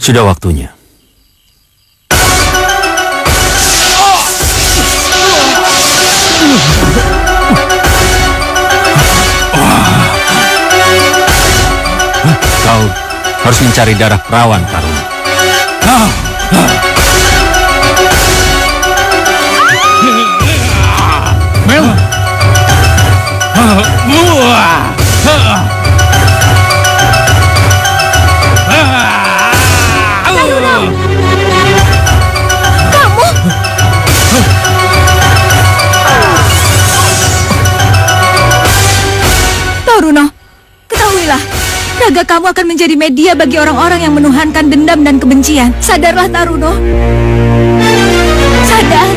Sudah waktunya. Kau harus mencari darah perawan, Taruna. Mel! Taruna! Kamu? Taruna, ketahuilah, raga kamu akan menjadi media bagi orang-orang yang menuhankan dendam dan kebencian. Sadarlah, Taruno. Sadar.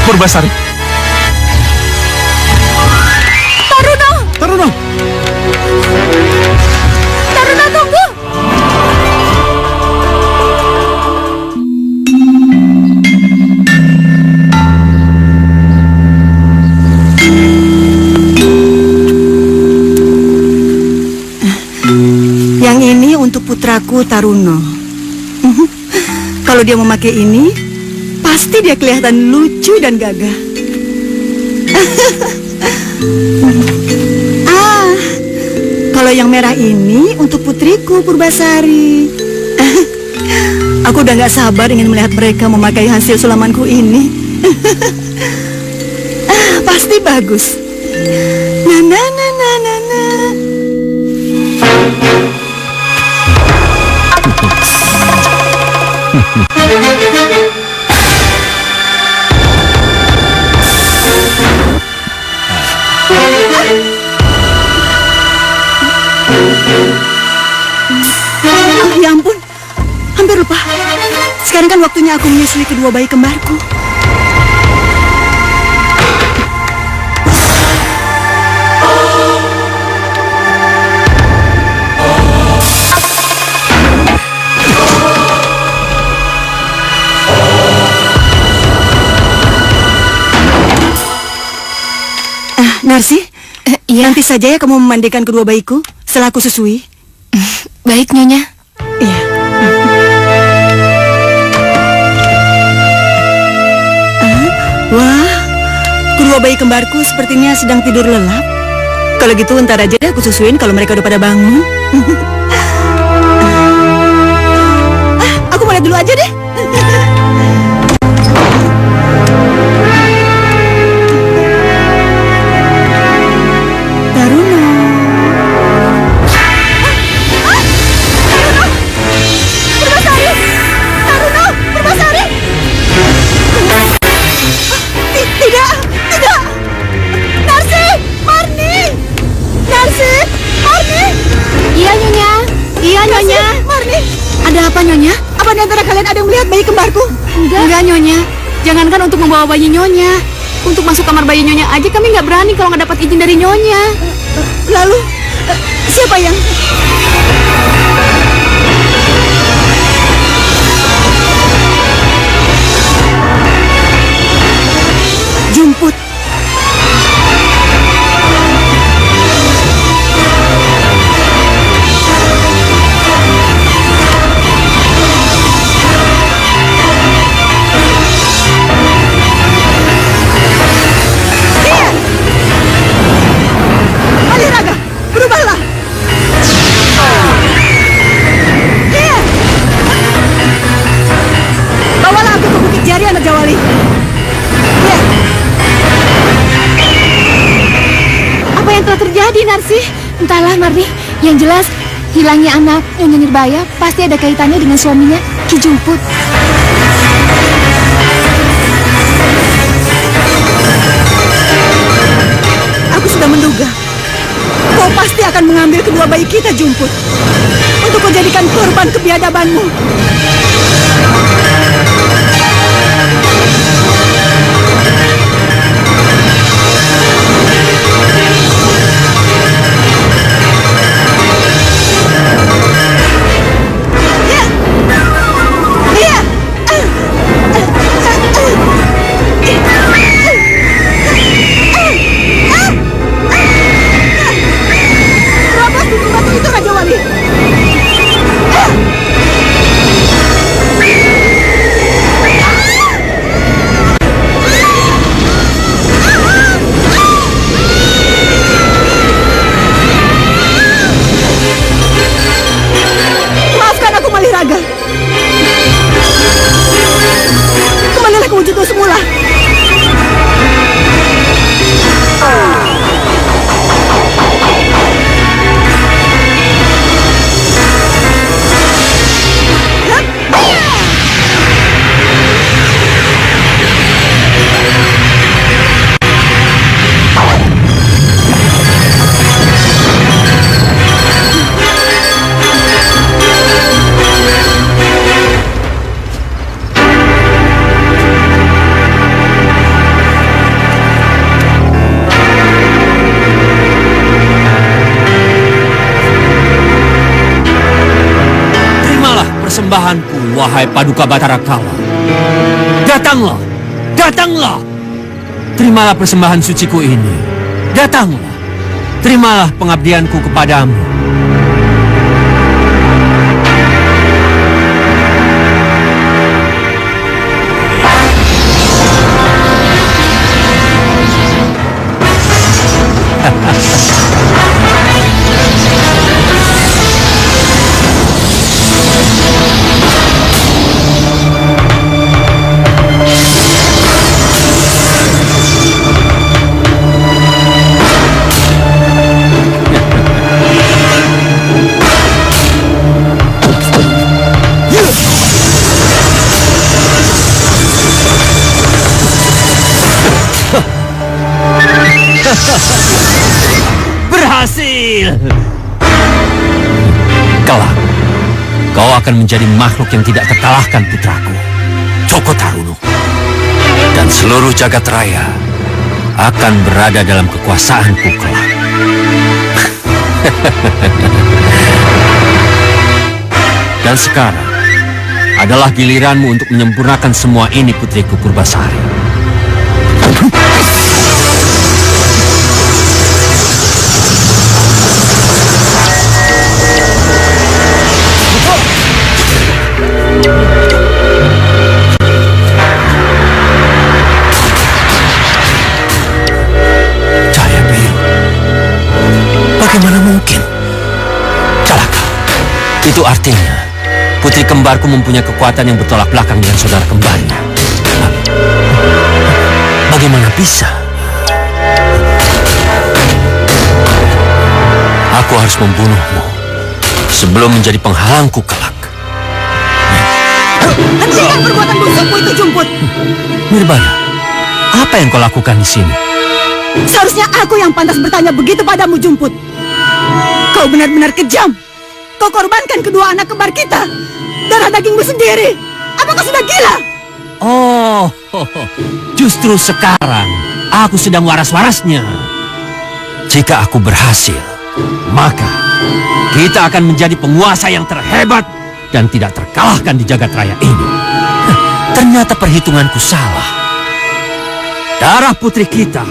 Purbasari. Taruno! Taruna! Taruno, tunggu! Yang ini untuk putraku Taruno. Kalau dia memakai ini, pasti dia kelihatan lucu dan gagah. Kalau yang merah ini untuk putriku Purbasari. Aku udah gak sabar ingin melihat mereka memakai hasil sulamanku ini. Pasti bagus. Na na na na na na. Oh, ya ampun, hampir lupa. Sekarang kan waktunya aku menyusui kedua bayi kembarku. Narsi, Iya, nanti saja ya kamu memandikan kedua bayiku setelah aku susui. baik, Nyonya. Iya. Wah, kedua bayi kembarku sepertinya sedang tidur lelap. Kalau gitu ntar aja deh aku susuin kalau mereka udah pada bangun. Aku mau lihat dulu aja deh. Taruno. Purbasari! Taruno! Purbasari! Tidak! Tidak! Narsi! Marni! Narsi! Marni! Iya, Nyonya. Iya, Nyonya. Marni! Ada apa, Nyonya? Apa di antara kalian ada yang melihat bayi kembarku? Enggak, Nyonya. Jangankan untuk membawa bayi Nyonya. Untuk masuk kamar bayi Nyonya aja kami nggak berani kalau nggak dapat izin dari Nyonya. Lalu, siapa yang... Jumput. Aliraga, berubahlah. Iya. Bawalah aku ke Bukit Jari, anak Jawali. Iya. Apa yang telah terjadi, Narsi? Entahlah, Marni. Yang jelas, hilangnya anak Nyonya Nirbaya pasti ada kaitannya dengan suaminya, Ki Jumput. Aku sudah menduga. Kau pasti akan mengambil kedua bayi kita, Jumput, untuk kau jadikan korban kebiadabanmu. Terobos di batu itu, Raja Wali. Maafkan aku, Maliraga. Kembalilah ke wujudmu semula. Persembahanku, wahai Paduka Batara Kala. Datanglah, datanglah. Terimalah persembahan suciku ini. Datanglah, terimalah pengabdianku kepadamu. Berhasil! Kelak, kau akan menjadi makhluk yang tidak terkalahkan, putraku, Coko Tarunu. Dan seluruh jagat raya akan berada dalam kekuasaanku kelak. Dan sekarang adalah giliranmu untuk menyempurnakan semua ini, putriku Purbasari. Cahaya biru. Bagaimana mungkin? Celaka. Itu artinya putri kembarku mempunyai kekuatan yang bertolak belakang dengan saudara kembarnya. Bagaimana bisa? Aku harus membunuhmu sebelum menjadi penghalangku kelak. Hentikan perbuatan busukmu itu, Jumput. Mirbaya, apa yang kau lakukan di sini? Seharusnya aku yang pantas bertanya begitu padamu, Jumput. Kau benar-benar kejam. Kau korbankan kedua anak kembar kita. Darah dagingmu sendiri. Apakah sudah gila? Oh, justru sekarang aku sedang waras-warasnya. Jika aku berhasil, maka kita akan menjadi penguasa yang terhebat dan tidak terkalahkan di jagat raya ini. Ternyata perhitunganku salah. Darah putri kita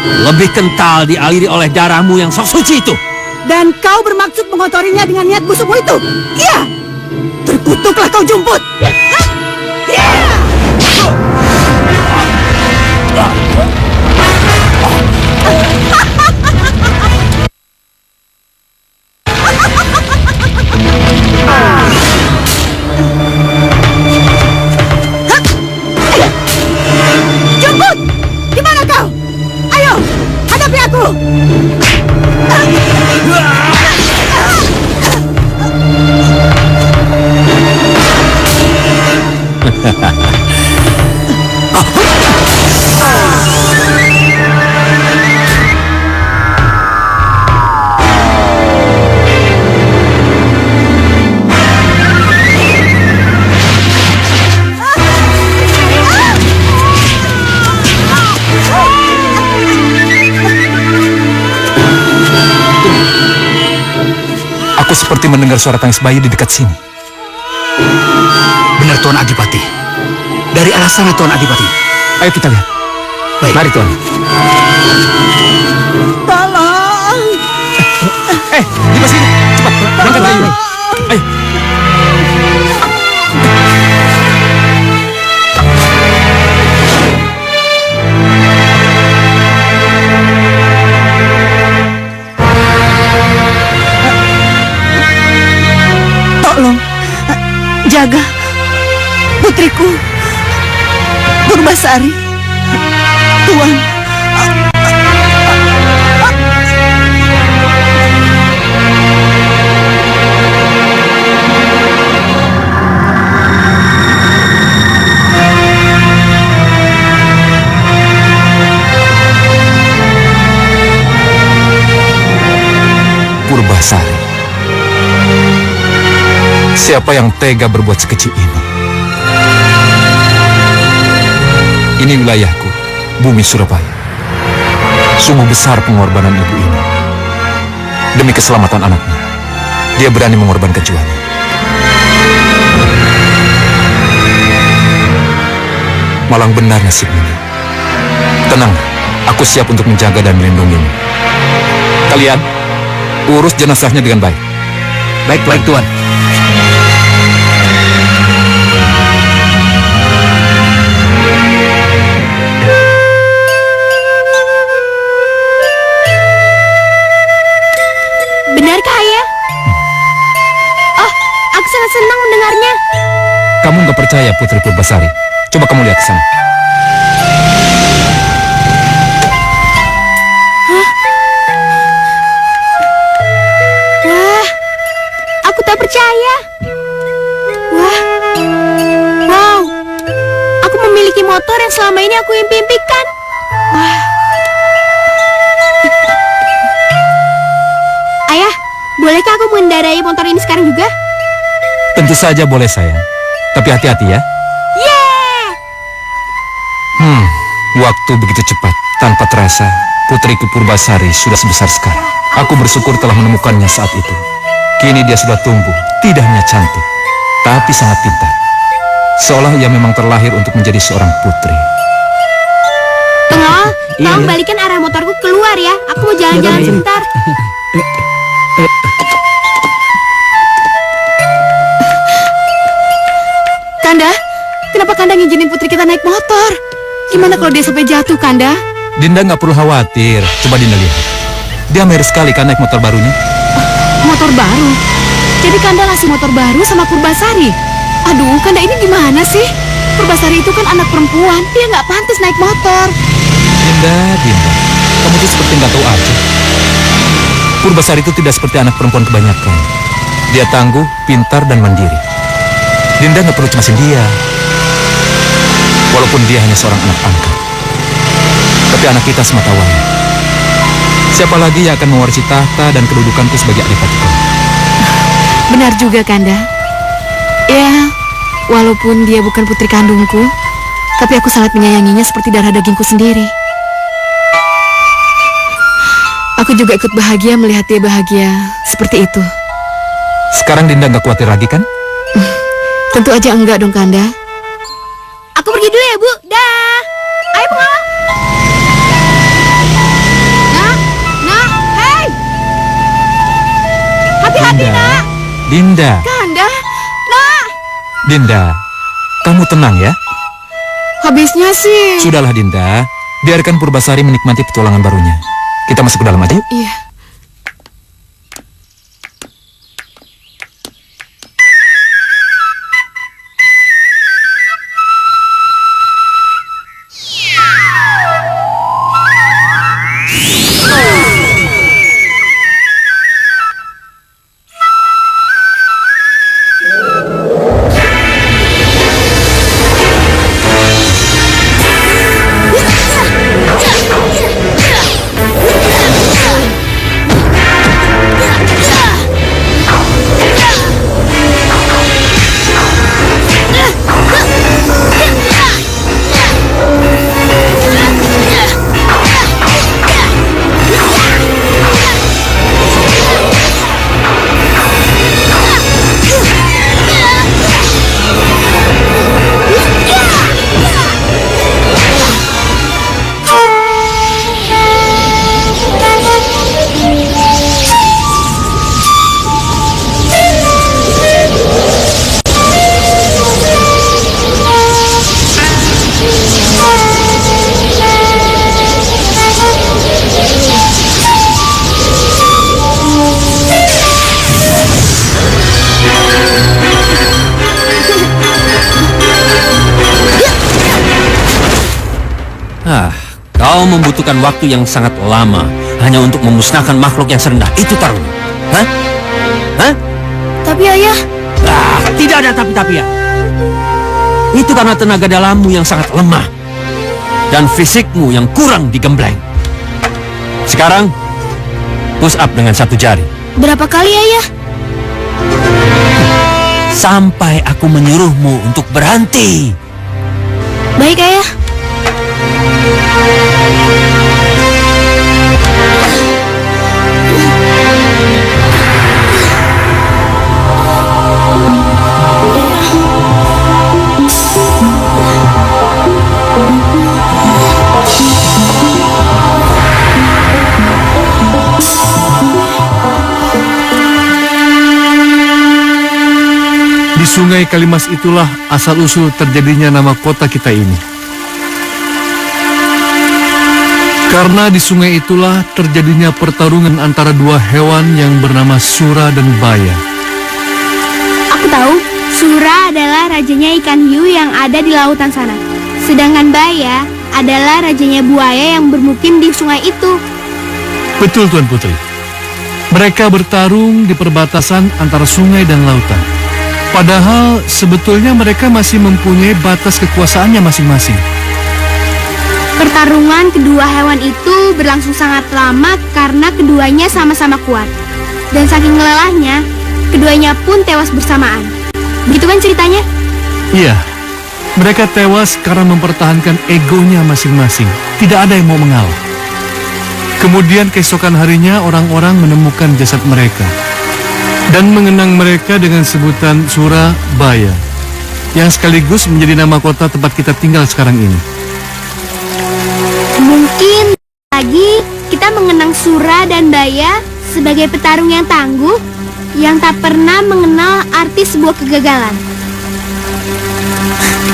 lebih kental dialiri oleh darahmu yang sok suci itu. Dan kau bermaksud mengotorinya dengan niat busukmu itu? Iya. Terkutuklah kau, Jumput. Iya. Jumput, di mana kau? Ayo, hadapi aku. Aku seperti mendengar suara tangis bayi di dekat sini. Benar Tuan Adipati. Dari arah sana Tuan Adipati. Ayo kita lihat. Baik. Mari Tuan. Tolong. Dimas sini. Cepat, angkat bayi. Ayo. Tolong. Jaga putriku Purbasari. Tuan. Purbasari. Siapa yang tega berbuat sekecil ini? Ini wilayahku, bumi Surabaya. Sungguh besar pengorbanan ibu ini. Demi keselamatan anaknya, dia berani mengorbankan jiwanya. Malang benar nasib ini. Tenang, aku siap untuk menjaga dan melindungimu. Kalian, urus jenazahnya dengan baik. Baik Tuan. Benarkah ayah? Oh, aku sangat senang mendengarnya. Kamu nggak percaya Putri Purbasari? Coba kamu lihat ke sana. Wah, aku tak percaya. Wah, wow, aku memiliki motor yang selama ini aku impikan. Wah, ayah, bolehkah aku mengendarai motor ini sekarang juga? Tentu saja boleh sayang. Tapi hati-hati ya. Yeah! Waktu begitu cepat. Tanpa terasa, putriku Purbasari sudah sebesar sekarang. Aku bersyukur telah menemukannya saat itu. Kini dia sudah tumbuh. Tidak hanya cantik, tapi sangat pintar. Seolah ia memang terlahir untuk menjadi seorang putri. Pengawal, tolong balikan arah motorku keluar ya. Aku mau jalan-jalan sebentar. Kanda, kenapa Kanda ngizinin putri kita naik motor? Gimana kalau dia sampai jatuh, Kanda? Dinda nggak perlu khawatir. Coba Dinda lihat. Dia merah sekali kan naik motor barunya. Motor baru? Jadi Kanda ngasih motor baru sama Purbasari? Aduh, Kanda ini gimana sih? Purbasari itu kan anak perempuan. Dia nggak pantas naik motor. Dinda. Kamu tuh seperti nggak tahu aja. Purbasari itu tidak seperti anak perempuan kebanyakan. Dia tangguh, pintar, dan mandiri. Dinda nggak perlu cemasin dia. Walaupun dia hanya seorang anak angkat. Tapi anak kita semata wayang. Siapa lagi yang akan mewarisi tahta dan kedudukanku sebagai adipati kau? Benar juga, Kanda. Ya, walaupun dia bukan putri kandungku, tapi aku sangat menyayanginya seperti darah dagingku sendiri. Aku juga ikut bahagia melihat dia bahagia seperti itu. Sekarang Dinda nggak khawatir lagi kan? Tentu aja enggak dong, Kanda. Aku pergi dulu ya, Bu. Dah. Ayo, pengawal. Nak, hei. Hati-hati, Nak. Dinda. Kanda, Nak. Dinda, kamu tenang ya. Habisnya sih. Sudahlah Dinda, biarkan Purbasari menikmati petualangan barunya. Kita masuk ke dalam aja yuk. Iya. membutuhkan waktu yang sangat lama hanya untuk memusnahkan makhluk yang serendah itu, Taruna? Hah? Hah? Tapi ayah, Tidak ada tapi-tapi ya. Itu karena tenaga dalammu yang sangat lemah dan fisikmu yang kurang digembleng. Sekarang, push up dengan 1 jari. berapa kali ayah? Sampai aku menyuruhmu untuk berhenti. Baik ayah. Di Sungai Kalimas itulah asal-usul terjadinya nama kota kita ini. Karena di sungai itulah terjadinya pertarungan antara 2 hewan yang bernama Sura dan Baya. Aku tahu, Sura adalah rajanya ikan hiu yang ada di lautan sana. Sedangkan Baya adalah rajanya buaya yang bermukim di sungai itu. Betul, Tuan Putri. Mereka bertarung di perbatasan antara sungai dan lautan. Padahal sebetulnya mereka masih mempunyai batas kekuasaannya masing-masing. Pertarungan kedua hewan itu berlangsung sangat lama karena keduanya sama-sama kuat. Dan saking lelahnya, keduanya pun tewas bersamaan. Begitu kan ceritanya? Iya, mereka tewas karena mempertahankan egonya masing-masing. Tidak ada yang mau mengalah. Kemudian keesokan harinya orang-orang menemukan jasad mereka dan mengenang mereka dengan sebutan Surabaya, yang sekaligus menjadi nama kota tempat kita tinggal sekarang ini. Mungkin lagi kita mengenang Sura dan Baya sebagai petarung yang tangguh yang tak pernah mengenal arti sebuah kegagalan.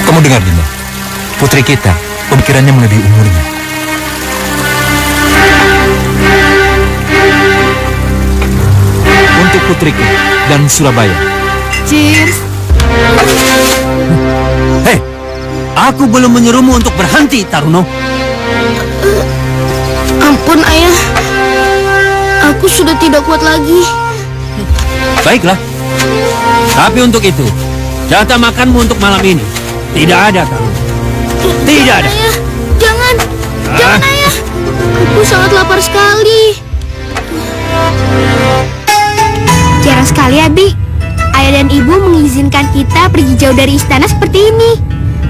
Kamu dengar, Dinda? Putri kita, pemikirannya melebihi umurnya. Untuk putriku dan Surabaya. Cheers. Hei, aku belum menyuruhmu untuk berhenti, Taruno. Ampun ayah, aku sudah tidak kuat lagi. Baiklah. Tapi untuk itu, jatah makanmu untuk malam ini tidak ada, Taruno. Tidak ada. Ayah, jangan ayah. Aku sangat lapar sekali. Jarang sekali, Abi. Ayah dan ibu mengizinkan kita pergi jauh dari istana seperti ini.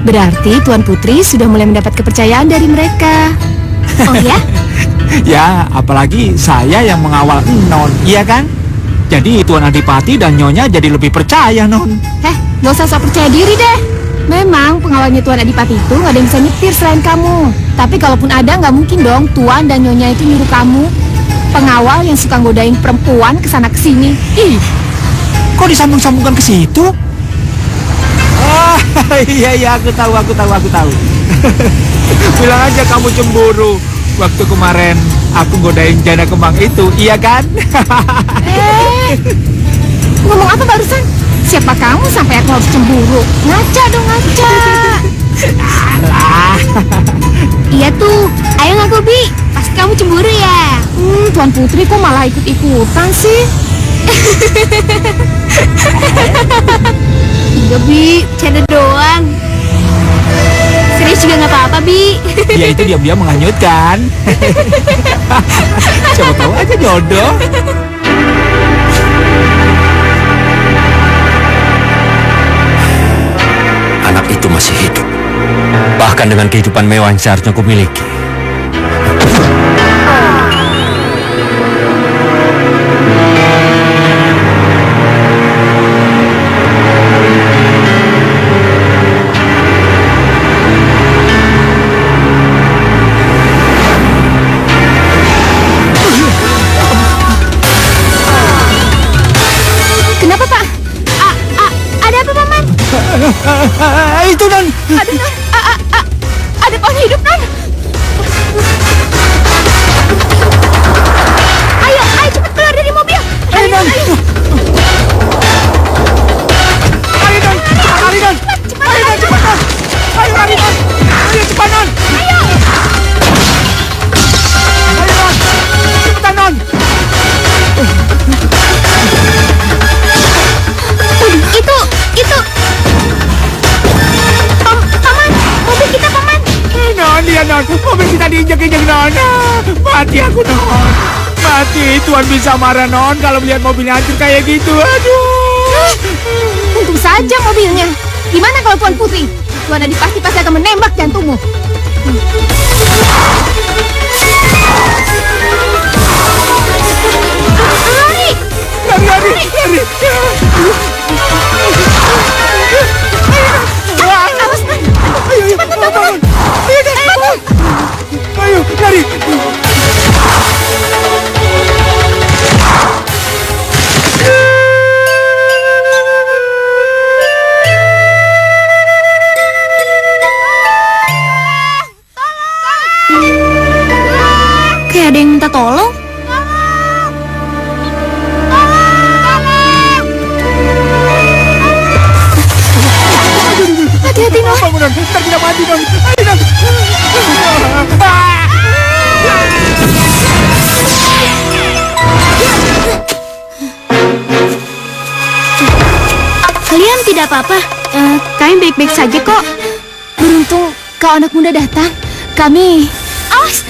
Berarti Tuan Putri sudah mulai mendapat kepercayaan dari mereka. Oh ya? Ya, apalagi saya yang mengawal Non, iya kan? Jadi Tuan Adipati dan Nyonya jadi lebih percaya, Non. Gak usah sok percaya diri deh. Memang pengawalnya Tuan Adipati itu gak ada yang bisa nyetir selain kamu. Tapi kalaupun ada, gak mungkin dong Tuan dan Nyonya itu nyuruh kamu. Pengawal yang suka godain perempuan kesana kesini. Ih, kok disambung-sambungkan ke situ? Ah, iya, aku tahu. Bilang aja kamu cemburu. Waktu kemarin aku godain janda kembang itu, iya kan? Ngomong apa barusan? Siapa kamu sampai aku harus cemburu? Ngaca dong, ngaca. Alah. Iya tuh, ayo ngaku, Bi. Pasti kamu cemburu ya. Tuan Putri kok malah ikut-ikutan sih? Iya, Bi, canda doang. Serius juga nggak apa-apa, Bi. Dia itu diam-diam menghanyutkan. Coba tahu aja jodoh. Anak itu masih hidup. Bahkan dengan kehidupan mewah yang seharusnya aku miliki. Kenapa, Pak? Ada apa, Paman? Itu Non. Ada pohon hidup, Non. Ayo cepat keluar dari mobil. Ayo Non. Ayo Non. Lari Non. Ayo Non, cepat Non. Ayo lari Non. Ayo cepat Non. Ayo. Non. Mobil kita diinjek-injek, Non. Mati aku, Non. Mati. Tuan bisa marah, Non, kalau melihat mobilnya hancur kayak gitu. Aduh. Untung saja mobilnya. Gimana kalau Tuan Putri? Tuan Adipati pasti akan menembak jantungmu. Lari. Ayo, lari. Kayak ada yang minta tolong. Hati-hati, Non. Bangun, Non. Ntar kita mati, Non. Ayo, Non. Kalian tidak apa-apa. Kami baik-baik saja kok. Beruntung kau anak muda datang. Kami... Awas!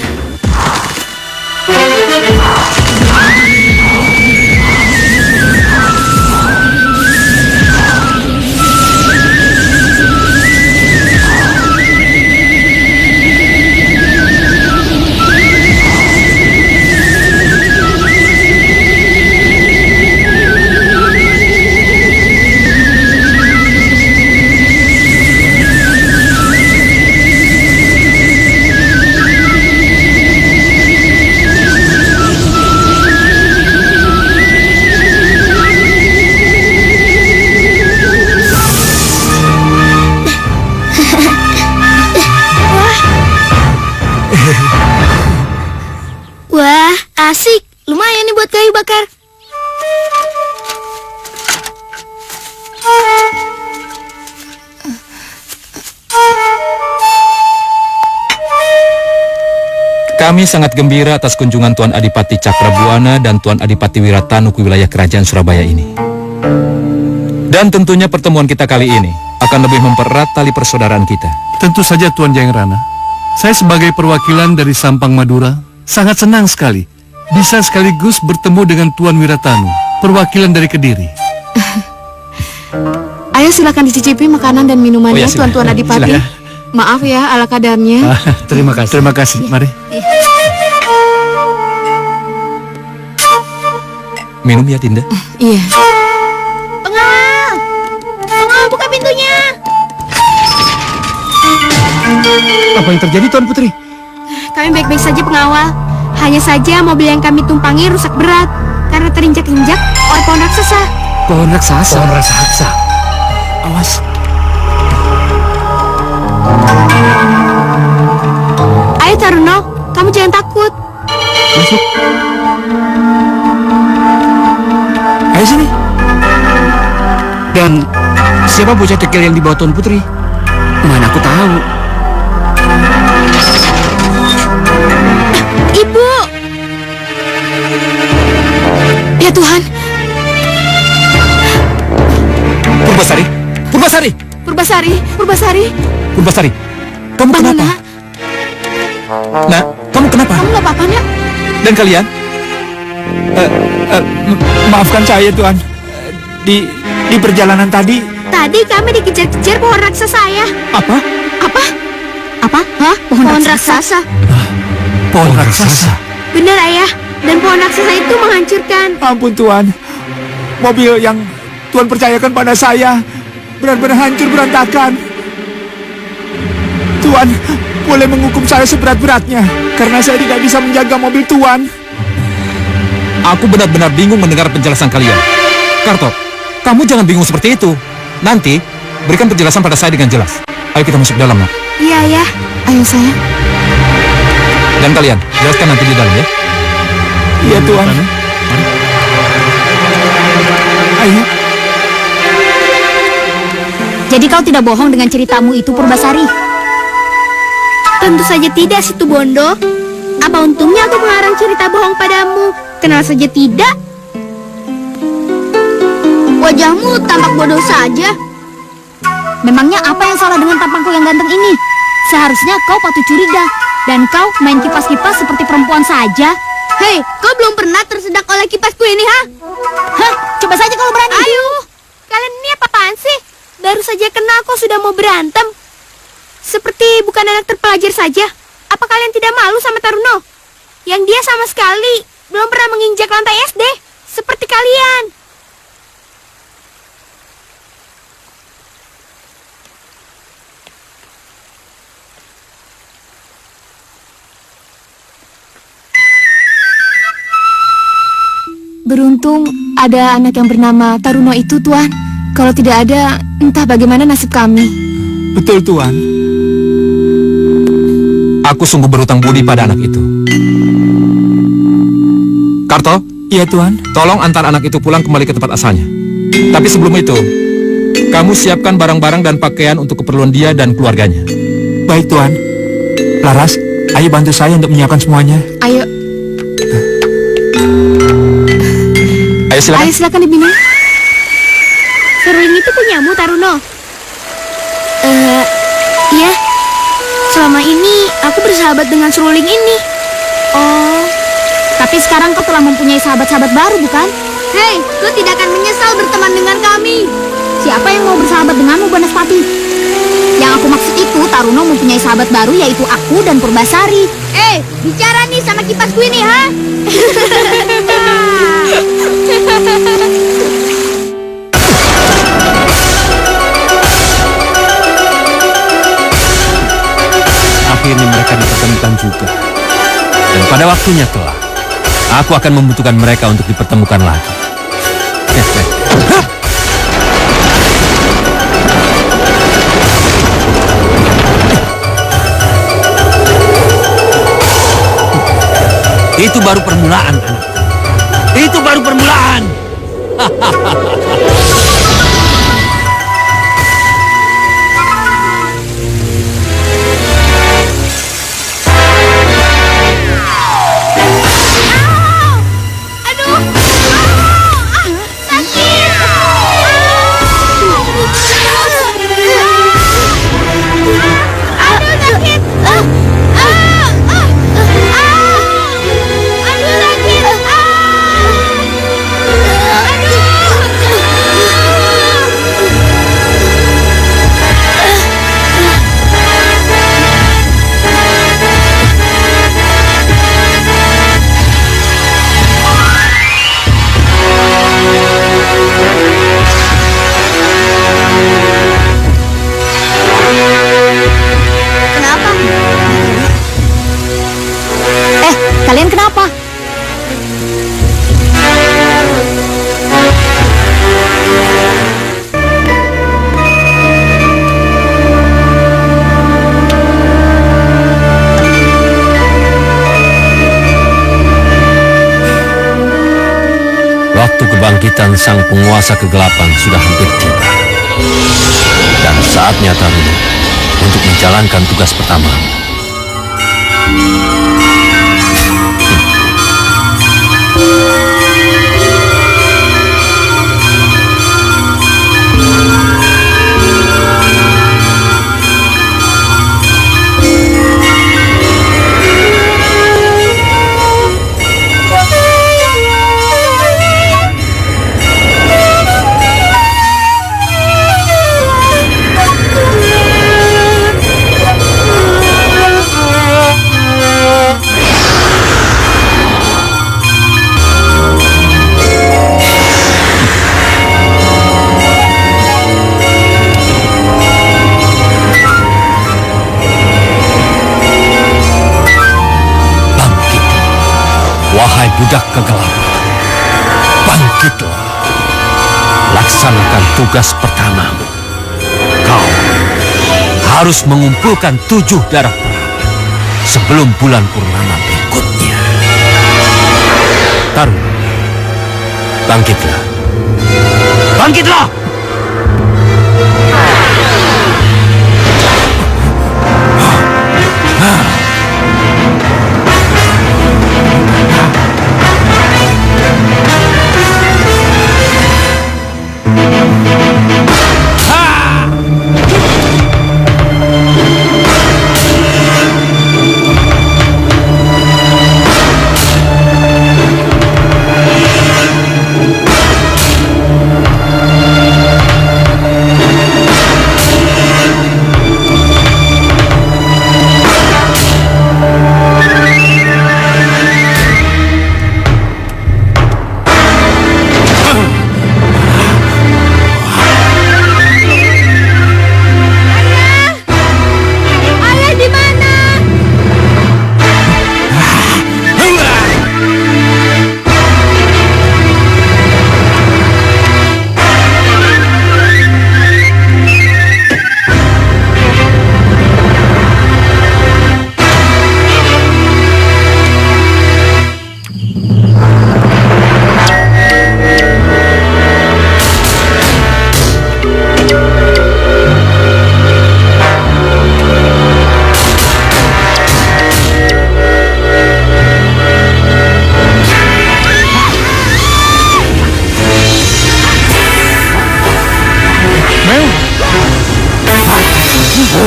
Wah, asik. Lumayan nih buat kayu bakar. Kami sangat gembira atas kunjungan Tuan Adipati Cakrabuana dan Tuan Adipati Wiratanu ke wilayah kerajaan Surabaya ini. Dan tentunya pertemuan kita kali ini akan lebih mempererat tali persaudaraan kita. Tentu saja Tuan Jayangrana. Saya sebagai perwakilan dari Sampang Madura sangat senang sekali bisa sekaligus bertemu dengan Tuan Wiratanu, perwakilan dari Kediri. Ayo silakan dicicipi makanan dan minumannya, silakan. Tuan Adipati. Silakan. Maaf ya, ala kadarnya. Terima kasih. Terima kasih. Mari. Minum ya, Dinda. Iya. Pengawal! Pengawal, buka pintunya! Apa yang terjadi, Tuan Putri? Kami baik-baik saja, pengawal. Hanya saja mobil yang kami tumpangi rusak berat karena terinjak-injak oleh pohon raksasa. Pohon raksasa. Pohon raksasa. Awas. Ayo Taruno, kamu jangan takut. Masuk. Ayo sini. Dan siapa bocah kecil yang dibawa Tuan Putri? Mana aku tahu. Ibu! Ya Tuhan, Purbasari! Purbasari! Purbasari, Purbasari. Purbasari! Kamu Bangun, kenapa? Nak. Nak, kamu kenapa? Kamu nggak apa-apa, Nak? Dan kalian? Maafkan saya, Tuan. Di perjalanan tadi. Tadi kami dikejar-kejar pohon raksasa ya. Apa? Apa? Apa? Hah? Pohon raksasa. Pohon raksasa. Benar ayah. Dan pohon raksasa itu menghancurkan. Ampun, Tuan. Mobil yang Tuan percayakan pada saya benar-benar hancur berantakan. Tuan, boleh menghukum saya seberat-beratnya karena saya tidak bisa menjaga mobil Tuan. Aku benar-benar bingung mendengar penjelasan kalian. Karto, kamu jangan bingung seperti itu. Nanti, berikan penjelasan pada saya dengan jelas. Ayo kita masuk dalam, Nak. Iya ayah. Ayo sayang. Dan kalian, jelaskan nanti di dalam ya. Iya, Tuan. Ayo. Jadi kau tidak bohong dengan ceritamu itu, Purbasari? Tentu saja tidak, Situ Bondo. Apa untungnya aku mengarang cerita bohong padamu? Kenal saja tidak. Wajahmu tampak bodoh saja. Memangnya apa yang salah dengan tampangku yang ganteng ini? Seharusnya kau patut curiga. Dan kau main kipas-kipas seperti perempuan saja. Hei, kau belum pernah tersedak oleh kipasku ini, ha? Hah, coba saja kalau berani. Ayo, kalian ini apa-apaan sih? Baru saja kenal kok sudah mau berantem. Seperti bukan anak terpelajar saja. Apa kalian tidak malu sama Taruno? Yang dia sama sekali belum pernah menginjak lantai SD, seperti kalian. Beruntung ada anak yang bernama Taruno itu, Tuan. Kalau tidak ada, entah bagaimana nasib kami. Betul, Tuan. Aku sungguh berhutang budi pada anak itu. Karto, Iya, Tuan. tolong antar anak itu pulang kembali ke tempat asalnya. Tapi sebelum itu, kamu siapkan barang-barang dan pakaian untuk keperluan dia dan keluarganya. Baik, Tuan. Laras, ayo bantu saya untuk menyiapkan semuanya. Ayo, Ayo silakan. silakan dibina. Seruling itu punyamu, Taruno? Iya. Selama ini aku bersahabat dengan seruling ini. Oh, tapi sekarang kau telah mempunyai sahabat-sahabat baru, bukan? Hei, kau tidak akan menyesal berteman dengan kami. Siapa yang mau bersahabat denganmu, Banaspati? Yang aku maksud itu, Taruno mempunyai sahabat baru, yaitu aku dan Purbasari. Bicara nih sama kipasku ini, ha? Akhirnya mereka dipertemukan juga. Dan pada waktunya telah, aku akan membutuhkan mereka untuk dipertemukan lagi. Itu baru permulaan, anak. Itu baru permulaan. Kalian kenapa? Waktu kebangkitan sang penguasa kegelapan sudah hampir tiba. Dan saatnya Taruno untuk menjalankan tugas pertama. Wahai budak kegelapan, bangkitlah. Laksanakan tugas pertamamu. Kau harus mengumpulkan 7 darah perang sebelum bulan purnama berikutnya. Taruno, bangkitlah. Bangkitlah!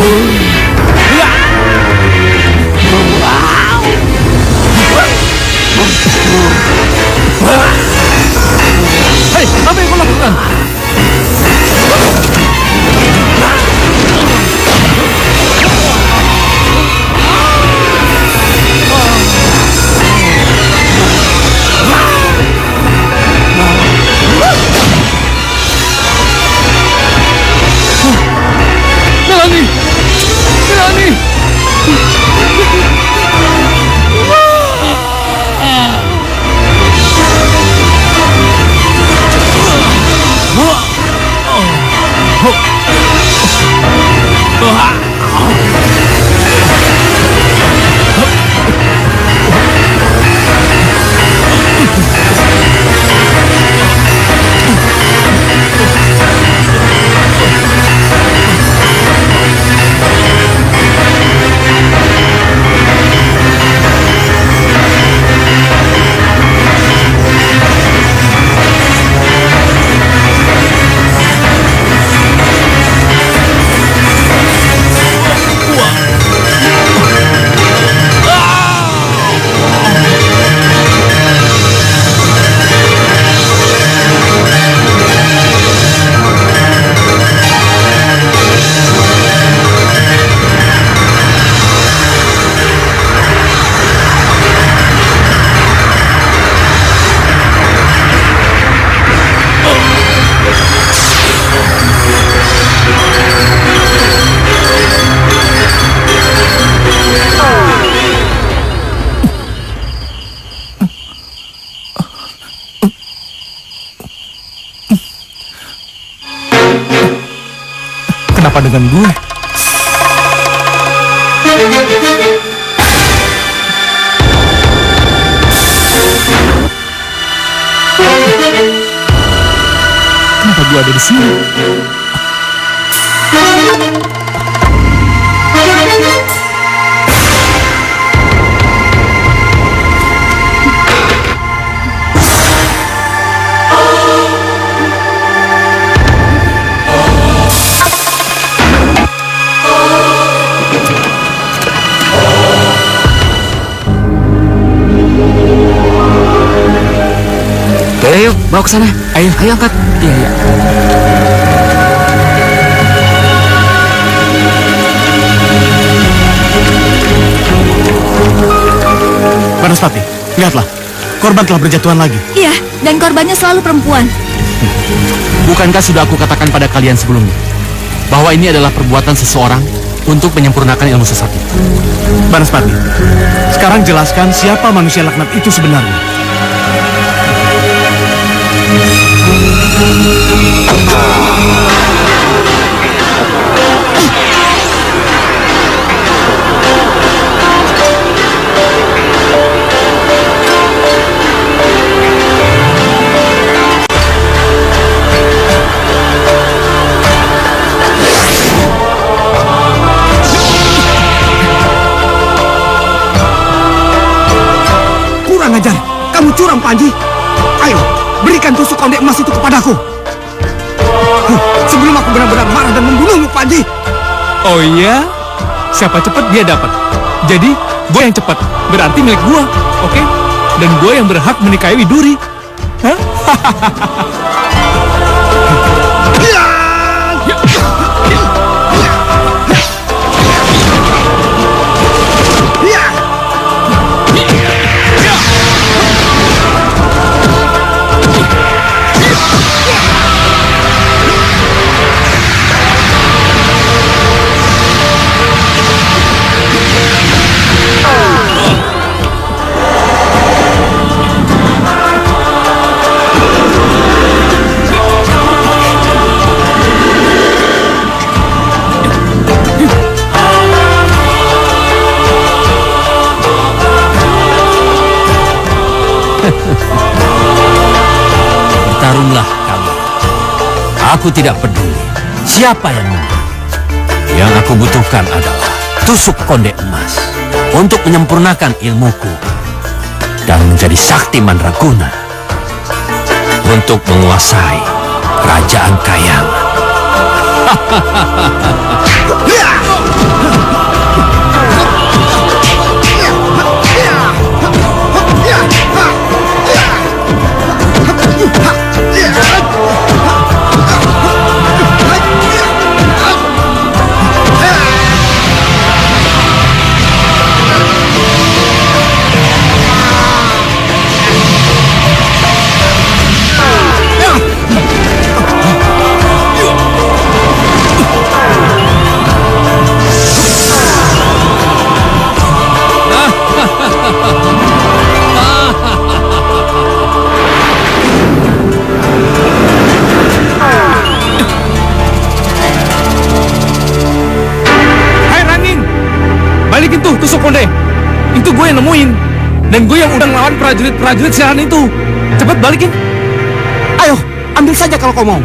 Hei, apa yang kau lakukan? Melanie! Melanie! Kenapa dengan gue? Kenapa gue ada di sini? Ayo, bawa ke sana. Ayo angkat. Iya. Banaspati, lihatlah. Korban telah berjatuhan lagi. Iya, dan korbannya selalu perempuan. Bukankah sudah aku katakan pada kalian sebelumnya bahwa ini adalah perbuatan seseorang untuk menyempurnakan ilmu sesat itu? Banaspati, sekarang jelaskan siapa manusia laknat itu sebenarnya. Kurang ajar, kamu curang Panji. Ayo, berikan tusuk konde emas itu kepadaku. Sebelum aku benar-benar marah dan membunuhmu, Panji. Oh iya? Siapa cepat dia dapat. Jadi, gue yang cepat. Berarti milik gue, oke? Dan gue yang berhak menikahi Widuri. Hah? Bertarunglah kalian. Aku tidak peduli siapa yang menang. Yang aku butuhkan adalah tusuk konde emas untuk menyempurnakan ilmuku dan menjadi sakti mandraguna untuk menguasai kerajaan Kayangan. Itu gue yang nemuin. Dan gue yang udah ngelawan prajurit siaran itu. Cepat balikin. Ayo, ambil saja kalau kau mau.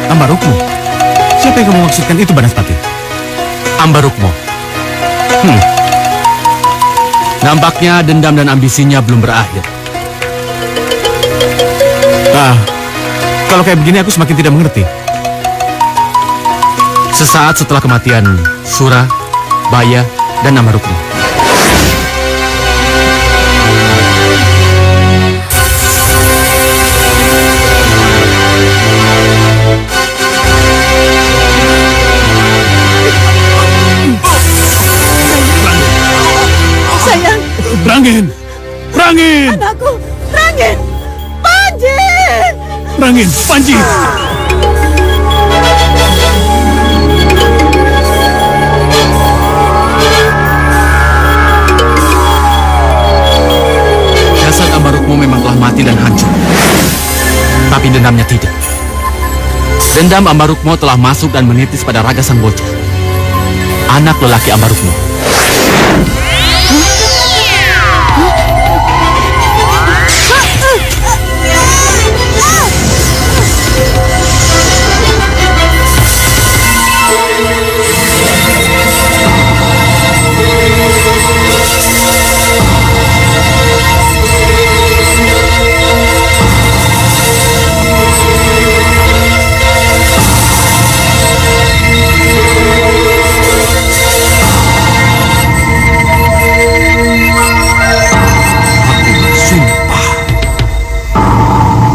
Ambarukmo. Siapa yang kamu maksudkan itu, Banaspati? Ambarukmo. Nampaknya dendam dan ambisinya belum berakhir. Kalau kayak begini aku semakin tidak mengerti. Sesaat setelah kematian Sura, Baya, dan Ambarukmo. Sayang, Rangin! anakku, Rangin, Panji. Rangin, Panji! Jasad Ambarukmo memang telah mati dan hancur. Tapi dendamnya tidak. Dendam Ambarukmo telah masuk dan menitis pada raga sang bocah. Anak lelaki Ambarukmo.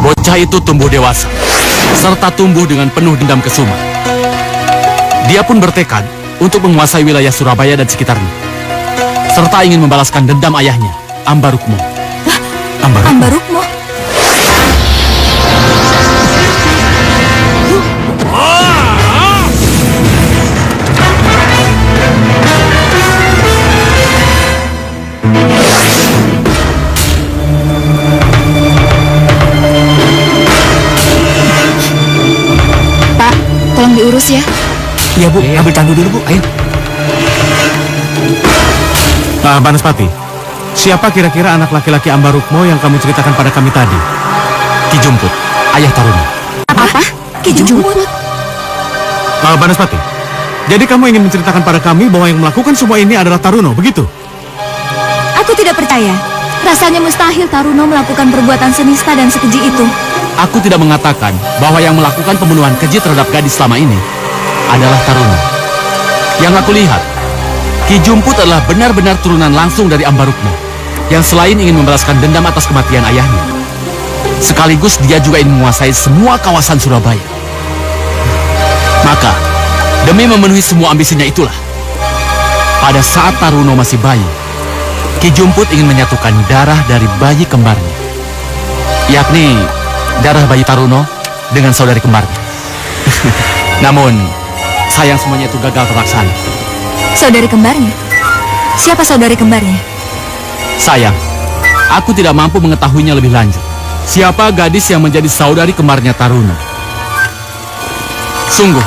Bocah itu tumbuh dewasa, serta tumbuh dengan penuh dendam kesuma. Dia pun bertekad untuk menguasai wilayah Surabaya dan sekitarnya, serta ingin membalaskan dendam ayahnya, Ambarukmo. Ambarukmo? Pak, tolong diurus ya. Iya Bu, ambil tandu dulu Bu, ayo. Banaspati, siapa kira-kira anak laki-laki Ambarukmo yang kamu ceritakan pada kami tadi? Ki Jumput, ayah Taruna. Apa? Ki Jumput? Banaspati, jadi kamu ingin menceritakan pada kami bahwa yang melakukan semua ini adalah Taruno, begitu? Aku tidak percaya. Rasanya mustahil Taruno melakukan perbuatan senista dan sekeji itu. Aku tidak mengatakan bahwa yang melakukan pembunuhan keji terhadap gadis selama ini adalah Taruno. Yang aku lihat, Ki Jumput adalah benar-benar turunan langsung dari Ambarukmo, yang selain ingin membalaskan dendam atas kematian ayahnya, sekaligus dia juga ingin menguasai semua kawasan Surabaya. Maka, demi memenuhi semua ambisinya itulah, pada saat Taruno masih bayi, Ki Jumput ingin menyatukan darah dari bayi kembarnya, yakni darah bayi Taruno dengan saudari kembarnya. Namun, sayang semuanya itu gagal terlaksana. Saudari kembarnya? Siapa saudari kembarnya? Sayang, aku tidak mampu mengetahuinya lebih lanjut. Siapa gadis yang menjadi saudari kembarnya Taruno? Sungguh,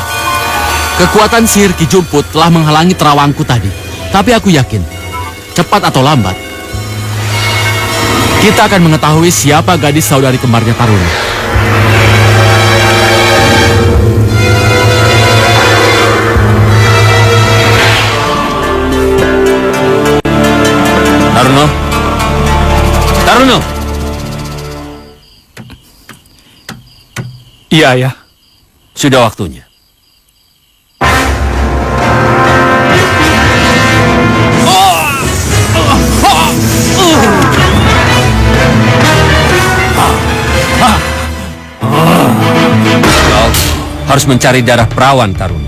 Kekuatan sihir Ki Jumput telah menghalangi terawangku tadi. Tapi aku yakin, cepat atau lambat, kita akan mengetahui siapa gadis saudari kembarnya Taruna. Taruno. Taruno. Iya, Ayah. Sudah waktunya. Kau harus mencari darah perawan, Taruna.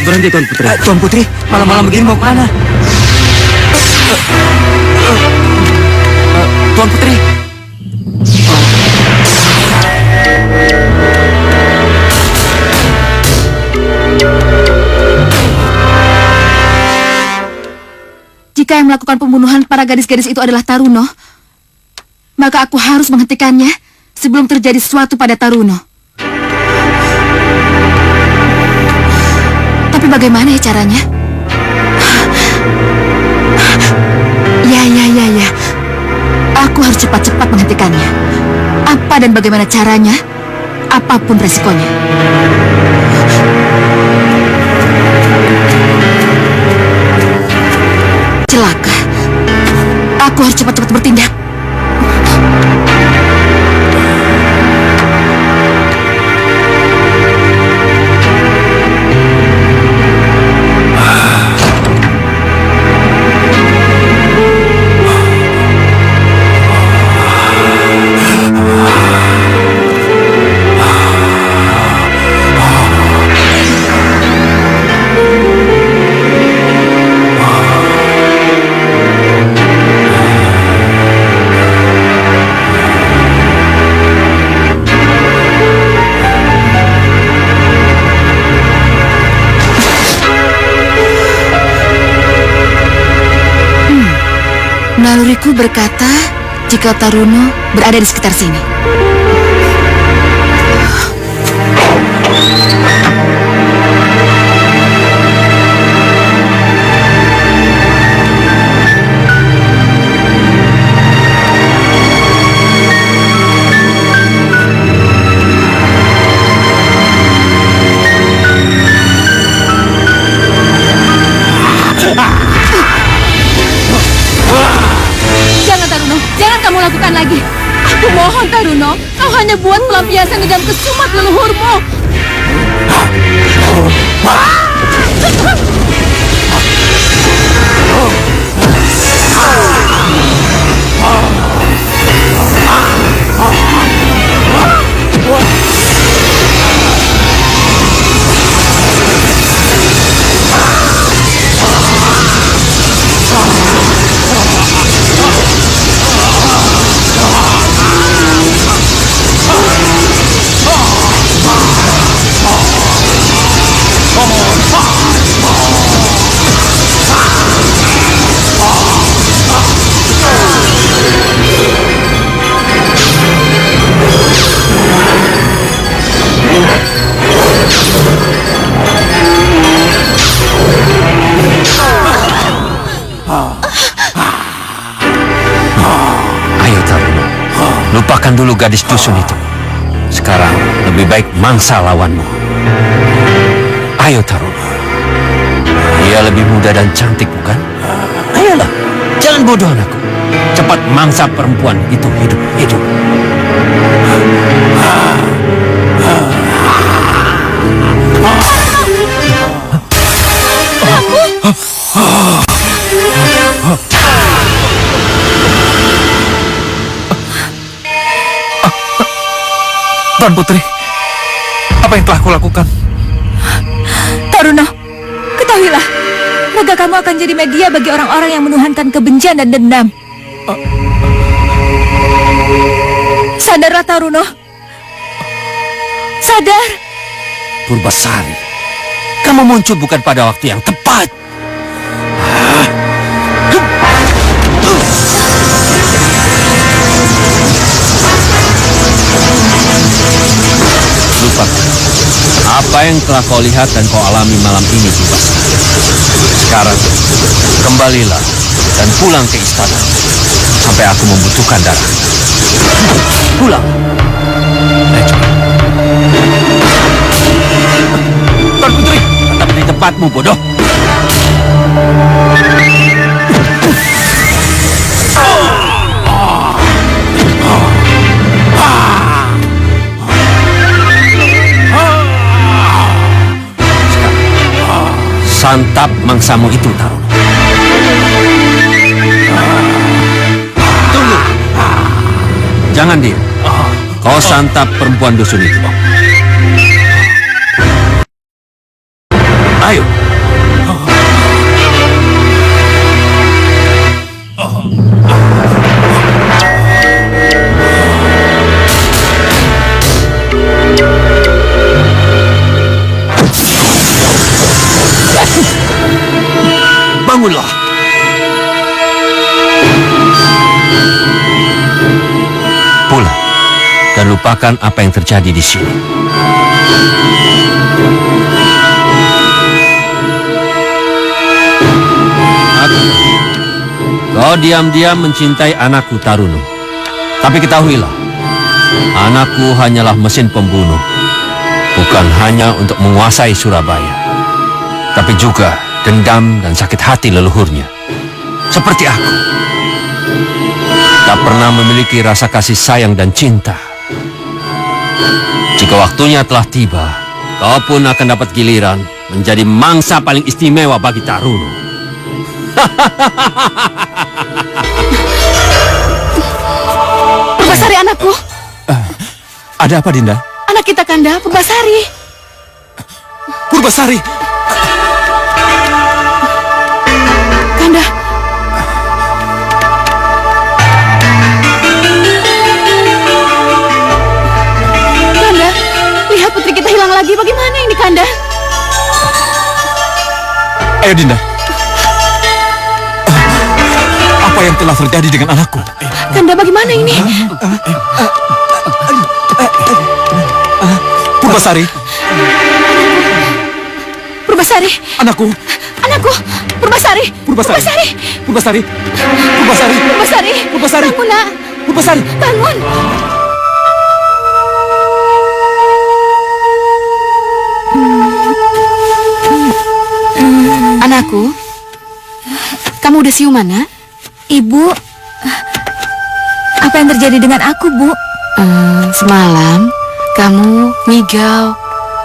Berhenti, Tuan Putri. Tuan Putri, malam-malam begini mau kemana? Tuan Putri. Jika yang melakukan pembunuhan para gadis-gadis itu adalah Taruno, maka aku harus menghentikannya sebelum terjadi sesuatu pada Taruno. Tapi bagaimana ya caranya? Ya. Aku harus cepat-cepat menghentikannya. Apa dan bagaimana caranya? Apapun resikonya. Celaka. Aku harus cepat-cepat bertindak. Naluriku berkata jika Taruno berada di sekitar sini. Jangan Taruno, jangan kamu lakukan lagi. Aku mohon Taruno, kau hanya buat pelampiasan dendam kesumat leluhurmu. Ayo Taruno, lupakan dulu gadis dusun itu. Sekarang lebih baik mangsa lawanmu. Ayo Taruno, dia lebih muda dan cantik bukan? Ayolah, jangan bodoh anakku. Cepat mangsa perempuan itu hidup-hidup. Tuan Putri, apa yang telah kulakukan? Taruno, ketahuilah, raga kamu akan jadi media bagi orang-orang yang menuhankan kebencian dan dendam. Sadarlah Taruno. Sadar. Purbasari, kamu muncul bukan pada waktu yang tepat. Lupakan apa yang telah kau lihat dan kau alami malam ini, Purbasari. Sekarang, kembalilah dan pulang ke istana sampai aku membutuhkan darah. Pulang. Tuan Putri, tetap di tempatmu, bodoh. Santap mangsamu itu, Taruno. Tunggu. Jangan diam. Kau santap perempuan dusun itu. Ayo. Bangunlah. Pulang dan lupakan apa yang terjadi di sini. Kau diam-diam mencintai anakku, Taruno. Tapi ketahuilah, anakku hanyalah mesin pembunuh. Bukan hanya untuk menguasai Surabaya, tapi juga dendam dan sakit hati leluhurnya. Seperti aku. Tak pernah memiliki rasa kasih sayang dan cinta. Jika waktunya telah tiba, kau pun akan dapat giliran menjadi mangsa paling istimewa bagi Taruno. Purbasari anakku. Ada apa, Dinda? Anak kita Kanda, Purbasari. Purbasari! Kanda. Kanda, lihat putri kita hilang lagi. Bagaimana ini, Kanda? Ayo, Dinda. Apa yang telah terjadi dengan anakku? Kanda, bagaimana ini? Purbasari! Purbasari, Anakku! anakku, Purbasari, Purbasari! Purbasari, Purbasari! Purbasari! Purbasari, Purbasari! bangun nak, Purbasari! bangun. Anakku, kamu udah siuman, nak? Ibu, apa yang terjadi dengan aku, Bu? Semalam kamu ngigau,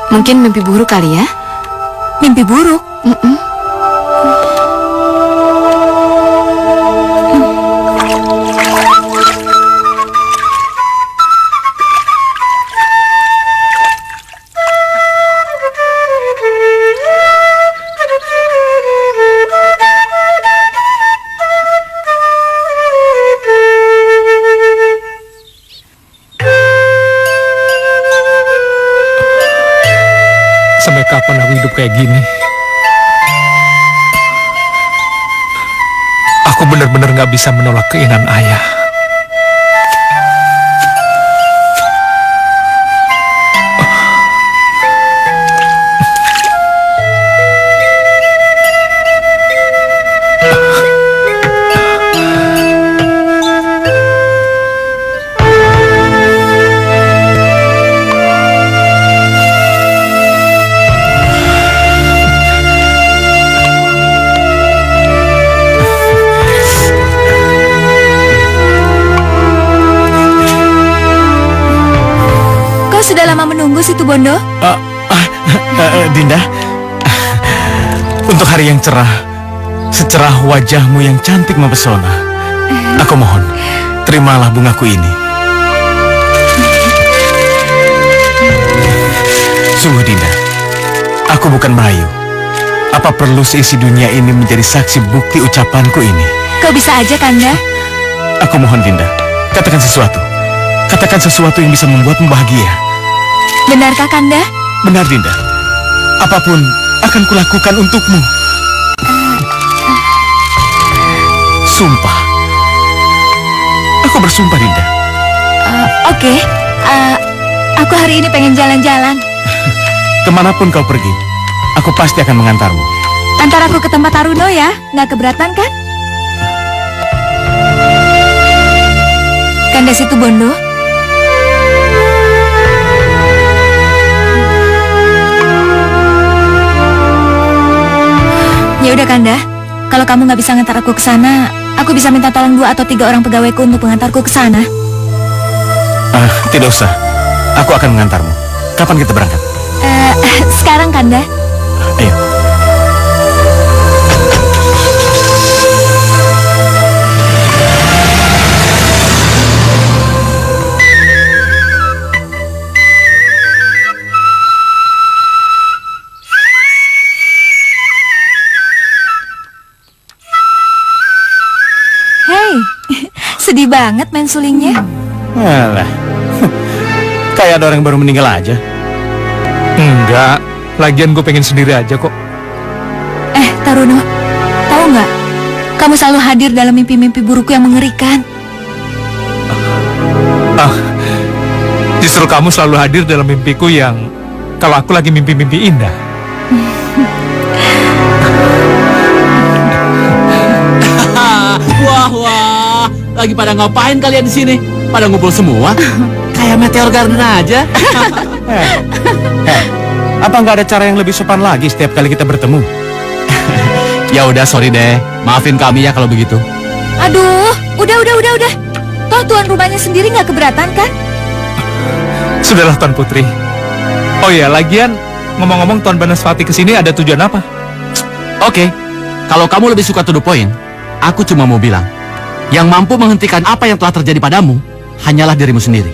mungkin mimpi buruk kali ya? Mimpi buruk? Sampai kapan aku hidup kayak gini? Aku benar-benar gak bisa menolak keinginan ayah. Sudah lama menunggu Situ Bondo? Dinda, untuk hari yang cerah, secerah wajahmu yang cantik mempesona, aku mohon, terimalah bungaku ini. Sungguh Dinda, aku bukan merayu. Apa perlu seisi dunia ini menjadi saksi bukti ucapanku ini? Kau bisa aja, Kanda. Aku mohon Dinda, katakan sesuatu. Katakan sesuatu yang bisa membuatmu bahagia. Benarkah, Kanda? Benar Dinda. Apapun akan kulakukan untukmu. Sumpah. Aku bersumpah Dinda. Oke. Aku hari ini pengen jalan-jalan. Kemanapun kau pergi, aku pasti akan mengantarmu. Antar aku ke tempat Taruno ya, nggak keberatan kan? Kanda situ Bondo. Ya udah Kanda, kalau kamu nggak bisa ngantar aku ke sana, aku bisa minta tolong 2 atau 3 orang pegawaiku untuk mengantarku ke sana. Tidak usah, aku akan mengantarmu. Kapan kita berangkat? Sekarang Kanda. Ayo. Hey, sedih banget main sulingnya. Alah, kayak ada orang baru meninggal aja. Enggak, lagian gue pengen sendiri aja kok. Taruno, tahu nggak? Kamu selalu hadir dalam mimpi-mimpi burukku yang mengerikan. Justru kamu selalu hadir dalam mimpiku yang kalau aku lagi mimpi-mimpi indah. Wah, lagi pada ngapain kalian di sini? Pada ngumpul semua? Kayak Meteor Garden aja. Apa nggak ada cara yang lebih sopan lagi setiap kali kita bertemu? Ya udah, sorry deh. Maafin kami ya kalau begitu. Aduh, udah. Toh tuan rumahnya sendiri nggak keberatan kan? Sudahlah Tuan Putri. Oh ya, lagian ngomong-ngomong Tuan Banaspati kesini ada tujuan apa? Oke, kalau kamu lebih suka to the point, aku cuma mau bilang, yang mampu menghentikan apa yang telah terjadi padamu hanyalah dirimu sendiri.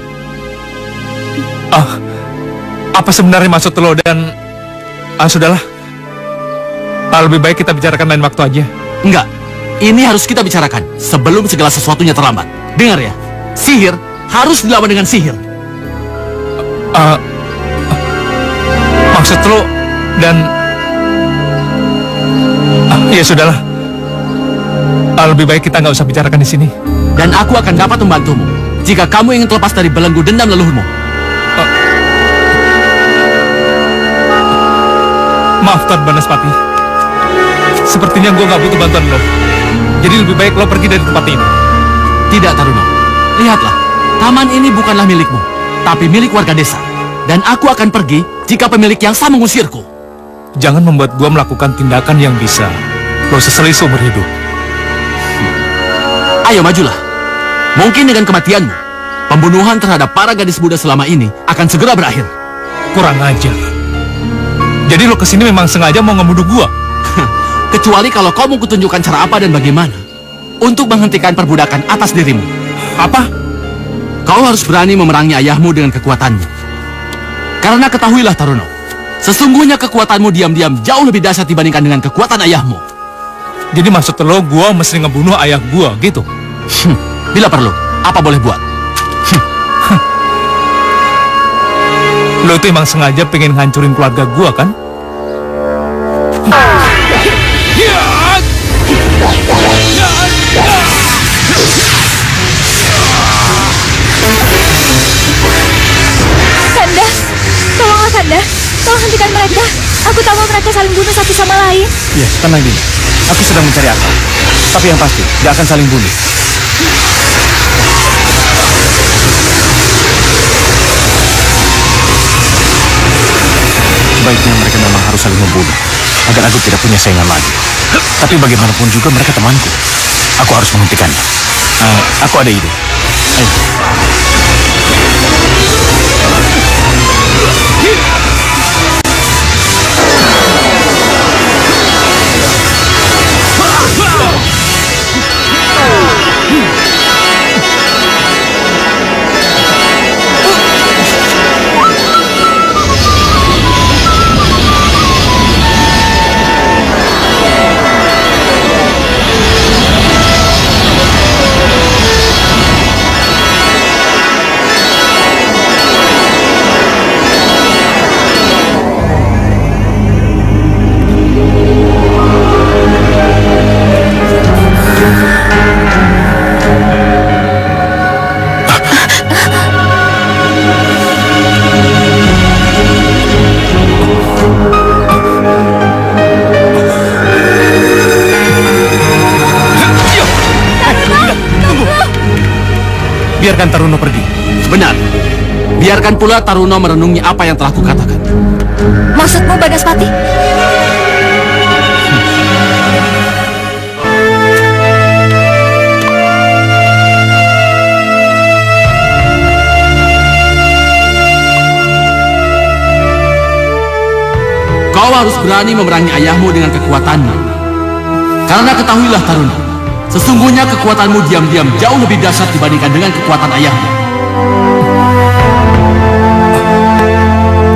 Apa sebenarnya maksud lo dan... sudahlah. Lebih baik kita bicarakan lain waktu aja. Enggak, ini harus kita bicarakan sebelum segala sesuatunya terlambat. Dengar ya, sihir harus dilawan dengan sihir. Maksud lo dan... ya sudahlah. Lebih baik kita nggak usah bicarakan di sini. Dan aku akan dapat membantumu jika kamu ingin terlepas dari belenggu dendam leluhurmu. Maaf Tuan Banaspati. Sepertinya gue nggak butuh bantuan lo. Jadi lebih baik lo pergi dari tempat ini. Tidak, Taruno. Lihatlah, taman ini bukanlah milikmu, tapi milik warga desa. Dan aku akan pergi jika pemilik yang sah mengusirku. Jangan membuat gue melakukan tindakan yang bisa lo sesali seumur hidup. Ayo majulah. Mungkin dengan kematianmu, pembunuhan terhadap para gadis muda selama ini akan segera berakhir. Kurang ajar. Jadi lo kesini memang sengaja mau ngebunuh gue? Kecuali kalau kau mau kutunjukkan cara apa dan bagaimana untuk menghentikan perbudakan atas dirimu. Apa? Kau harus berani memerangi ayahmu dengan kekuatanmu. Karena ketahuilah Taruno, sesungguhnya kekuatanmu diam-diam jauh lebih dahsyat dibandingkan dengan kekuatan ayahmu. Jadi maksud lo gue mesti ngebunuh ayah gue gitu? Bila perlu, apa boleh buat. Lo itu emang sengaja pengen ngancurin keluarga gue kan? Kanda, tolonglah Kanda. Tolong hentikan mereka. Aku tahu mereka saling bunuh satu sama lain. Ya, tenang Dinda. Aku sedang mencari akal. Tapi yang pasti, tidak akan saling bunuh. Sebaiknya mereka memang harus saling membunuh, agar aku tidak punya saingan lagi. Tapi bagaimanapun juga mereka temanku. Aku harus menghentikannya. Aku ada ide. Ayo. biarkan Taruno pergi. Benar. Biarkan pula Taruno merenungi apa yang telah kukatakan. Maksudmu Banaspati? Kau harus berani memerangi ayahmu dengan kekuatanmu. Karena ketahuilah Taruno, sesungguhnya kekuatanmu diam-diam jauh lebih dahsyat dibandingkan dengan kekuatan ayahmu.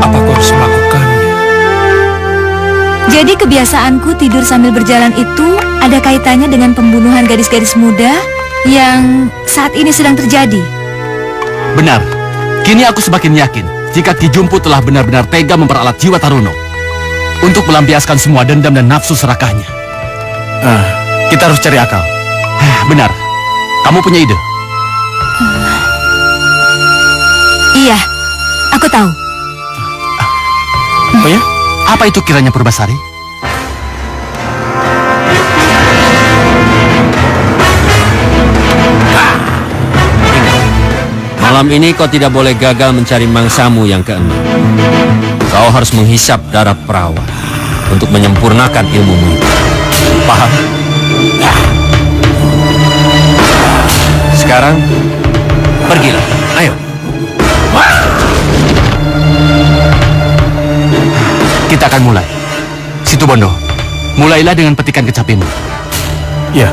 Apa kau harus melakukannya? Jadi kebiasaanku tidur sambil berjalan itu ada kaitannya dengan pembunuhan gadis-gadis muda yang saat ini sedang terjadi. Benar. Kini aku semakin yakin jika Ki Jumpu telah benar-benar tega memperalat jiwa Taruno untuk melampiaskan semua dendam dan nafsu serakahnya. Kita harus cari akal. Benar. Kamu punya ide? Iya, aku tahu. Oh ya? Apa itu kiranya Purbasari? Malam ini kau tidak boleh gagal mencari mangsamu yang keenam. Kau harus menghisap darah perawan untuk menyempurnakan ilmumu itu. Paham? Sekarang, pergilah. Ayo. Kita akan mulai. Situ Bondo, mulailah dengan petikan kecapimu. Ya.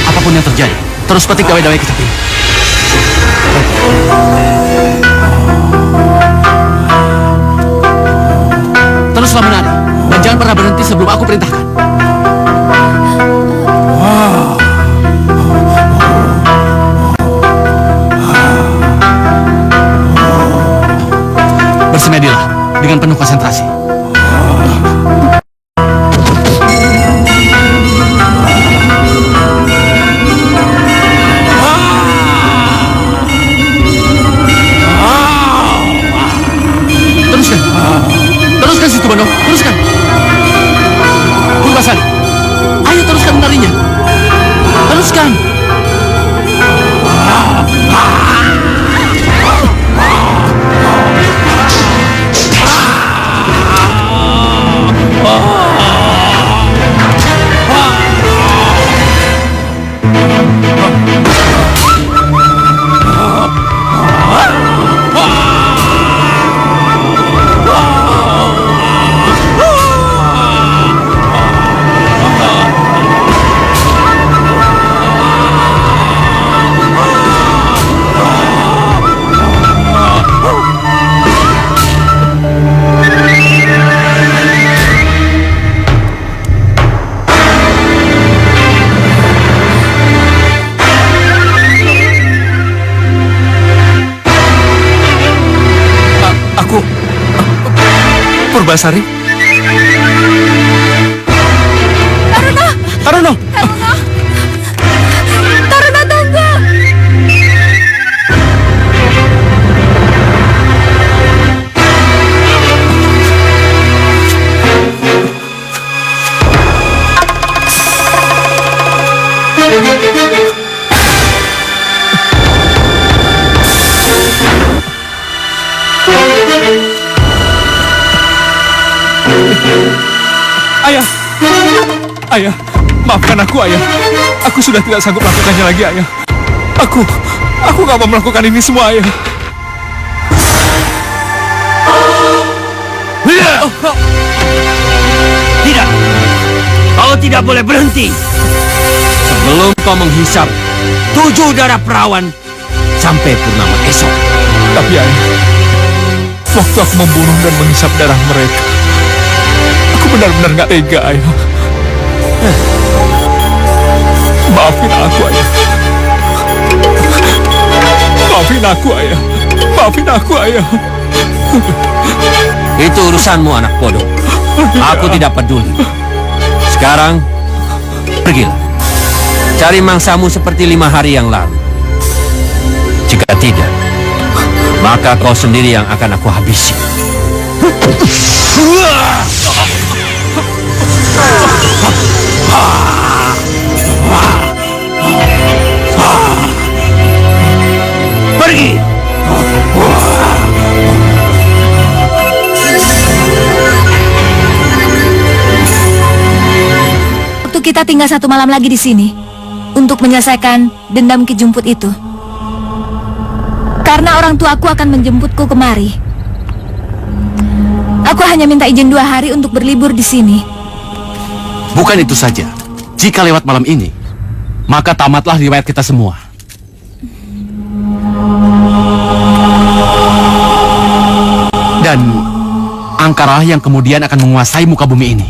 Apapun yang terjadi, terus petik dawai-dawai kecapi. Teruslah menari, dan jangan pernah berhenti sebelum aku perintahkan. Bersemedilah dengan penuh konsentrasi. Purbasari? Taruno! Taruno! Taruno! Taruno, tunggu! Ayah! Ayah, maafkan aku, Ayah. Aku sudah tidak sanggup melakukannya lagi, Ayah. Aku gak mau melakukan ini semua, Ayah. Tidak. Kau tidak boleh berhenti. Sebelum kau menghisap 7 darah perawan sampai purnama esok. Tapi, Ayah, waktu aku membunuh dan menghisap darah mereka, aku benar-benar gak tega, Ayah. Maafin aku, Ayah. Maafin aku, Ayah. Maafin aku, Ayah. Itu urusanmu, anak bodoh. Aku tidak peduli. Sekarang, pergilah. Cari mangsamu seperti 5 hari yang lalu. Jika tidak, maka kau sendiri yang akan aku habisi. Pergi! Waktu kita tinggal 1 malam lagi di sini untuk menyelesaikan dendam kejumput itu. Karena orang tuaku akan menjemputku kemari. Aku hanya minta izin 2 hari untuk berlibur di sini. Bukan itu saja. Jika lewat malam ini, maka tamatlah riwayat kita semua. Dan Angkara yang kemudian akan menguasai muka bumi ini.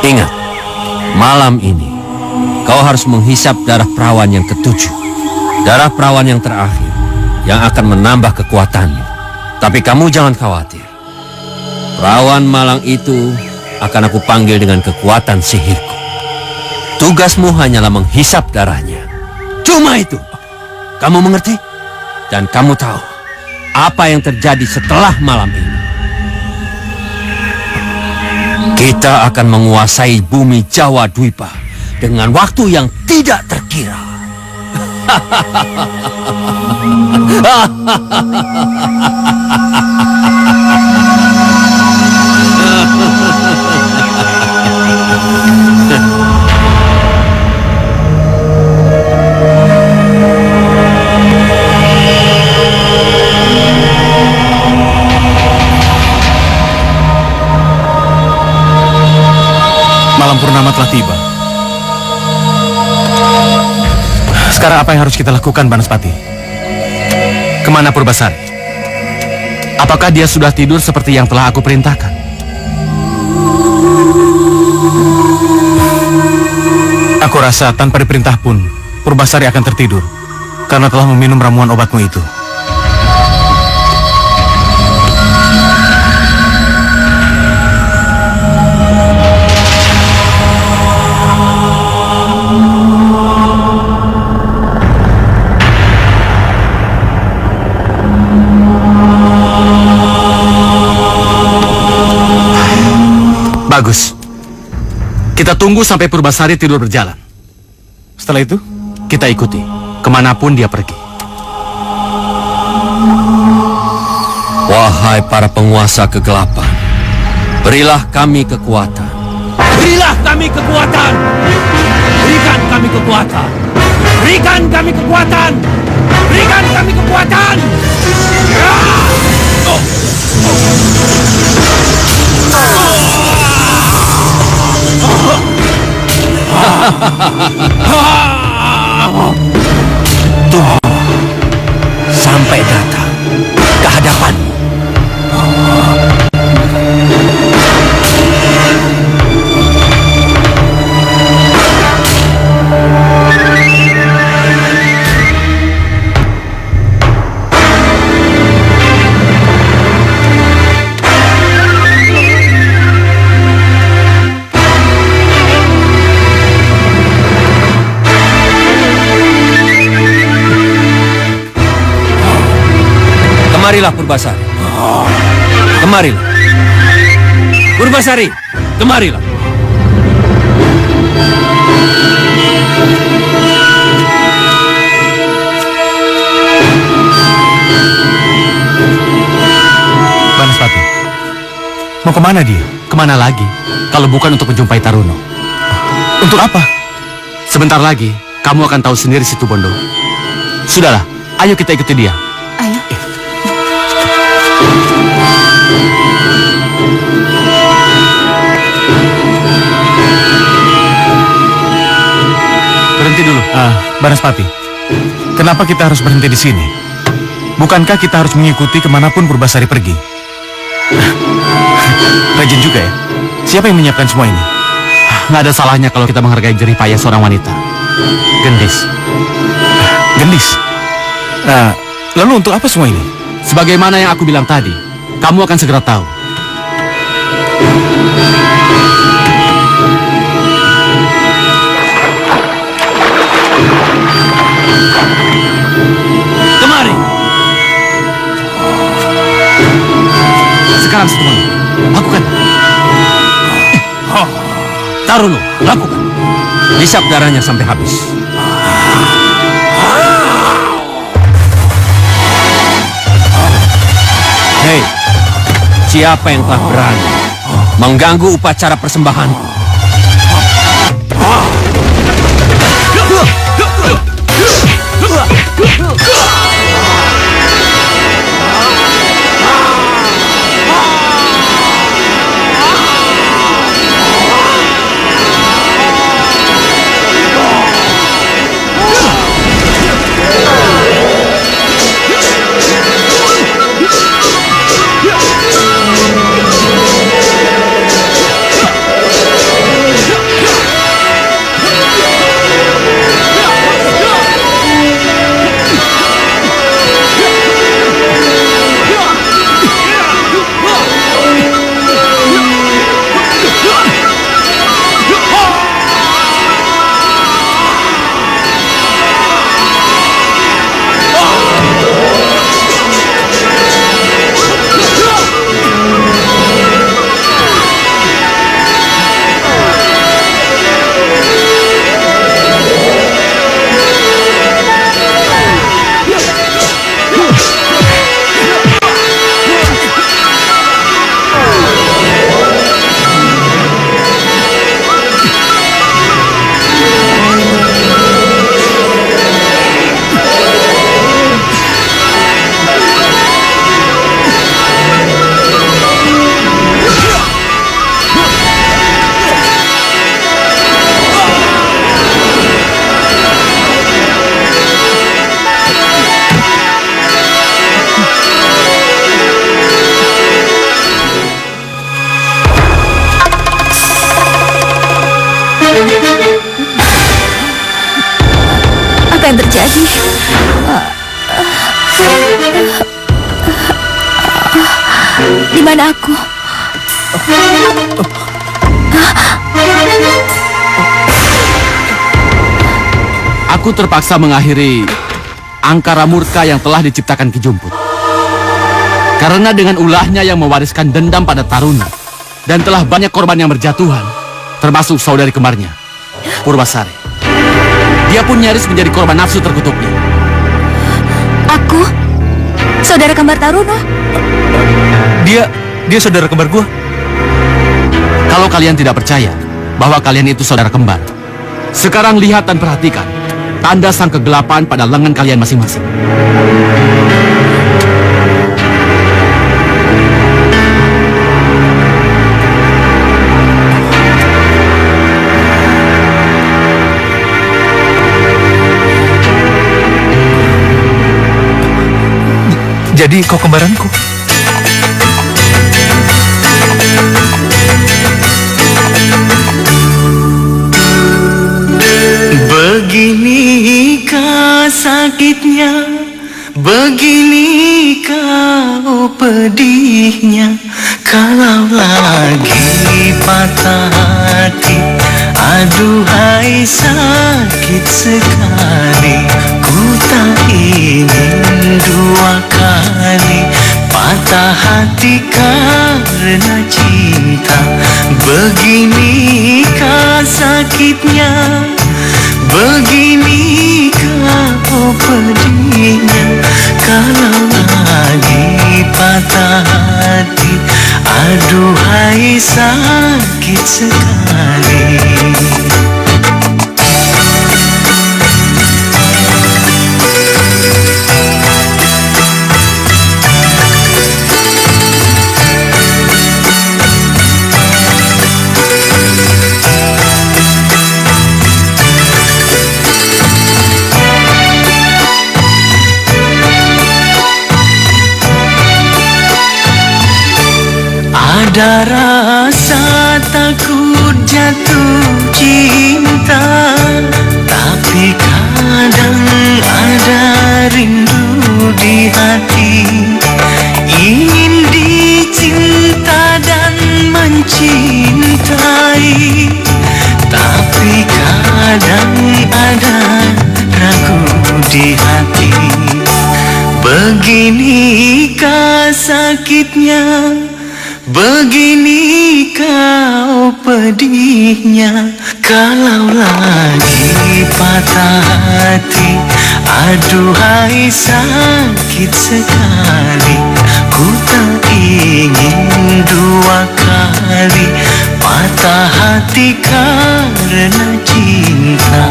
Ingat, malam ini kau harus menghisap darah perawan yang ke-7. Darah perawan yang terakhir yang akan menambah kekuatanmu. Tapi kamu jangan khawatir. Perawan malang itu akan aku panggil dengan kekuatan sihirku. Tugasmu hanyalah menghisap darahnya. Cuma itu. Kamu mengerti? Dan kamu tahu apa yang terjadi setelah malam ini. Kita akan menguasai bumi Jawa Dwipa dengan waktu yang tidak terkira. Malam purnama telah tiba. Sekarang apa yang harus kita lakukan, Banaspati? Kemana Purbasari? Apakah dia sudah tidur seperti yang telah aku perintahkan? Aku rasa tanpa diperintah pun Purbasari akan tertidur karena telah meminum ramuan obatmu itu. Bagus. Kita tunggu sampai Purbasari tidur berjalan. Setelah itu, kita ikuti kemanapun dia pergi. Wahai para penguasa kegelapan, berilah kami kekuatan. Berilah kami kekuatan. Berikan kami kekuatan. Berikan kami kekuatan. Berikan kami kekuatan. Tunggu sampai datang ke hadapanmu. Kemarilah Purbasari. Kemarilah. Purbasari, kemarilah. Banaspati, mau kemana dia? Kemana lagi? Kalau bukan untuk menjumpai Taruno. Untuk apa? Sebentar lagi, kamu akan tahu sendiri Situ Bondo. Sudahlah, ayo kita ikuti dia. Ayo. Berhenti dulu. Banaspati, kenapa kita harus berhenti di sini? Bukankah kita harus mengikuti kemanapun Purbasari pergi? Rajin juga ya. Siapa yang menyiapkan semua ini? Nggak ada salahnya kalau kita menghargai jerih payah seorang wanita. Gendis. Gendis. Lalu untuk apa semua ini? Sebagaimana yang aku bilang tadi, kamu akan segera tahu. Kemari. Sekarang Situ Bondo, lakukan. Taruno, lakukan. Hisap darahnya sampai habis. Hei, siapa yang telah berani mengganggu upacara persembahanku? Apa yang terjadi? Di mana aku? Aku terpaksa mengakhiri angkara murka yang telah diciptakan Ki Jumput. Karena dengan ulahnya yang mewariskan dendam pada Taruno dan telah banyak korban yang berjatuhan, termasuk saudari kembarnya, Purbasari. Dia pun nyaris menjadi korban nafsu terkutuknya. Aku? Saudara kembar Taruno? Dia saudara kembar gua. Kalau kalian tidak percaya bahwa kalian itu saudara kembar, sekarang lihat dan perhatikan tanda sang kegelapan pada lengan kalian masing-masing. Jadi kau kembaranku. Beginikah sakitnya, beginikah pedihnya, kalau lagi patah hati. Aduhai sakit sekali, ku tak ingin dua kali patah hati karena cinta. Beginikah sakitnya, beginikah pedihnya, kalau lagi patah hati. Aduhai sakit sekali. Ada rasa takut jatuh cinta, tapi kadang ada rindu di hati. Ingin dicinta dan mencintai, tapi kadang ada ragu di hati. Beginikah sakitnya, beginikah pedihnya, kalau lagi patah hati. Aduhai sakit sekali. Ku tak ingin dua kali patah hati karena cinta.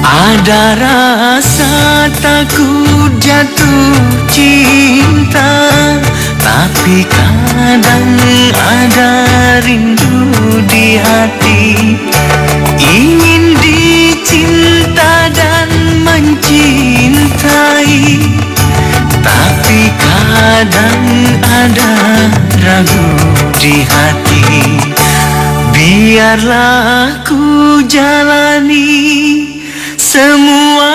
Ada rasa takut jatuh cinta, tapi kadang ada rindu di hati. Ingin dicinta dan mencintai, tapi kadang ada ragu di hati. Biarlah ku jalani semua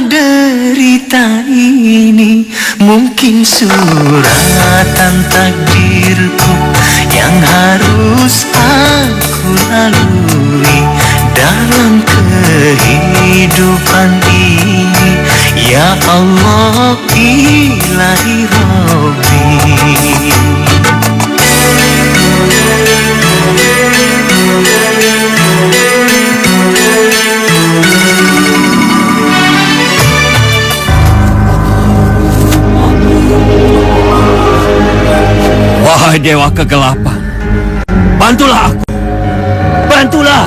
derita ini. Mungkin suratan takdirku yang harus aku lalui dalam kehidupan ini. Ya Allah, Ilahi Rabbi. Wahai dewa kegelapan, bantulah aku. Bantulah.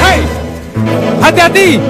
Hei, hati-hati.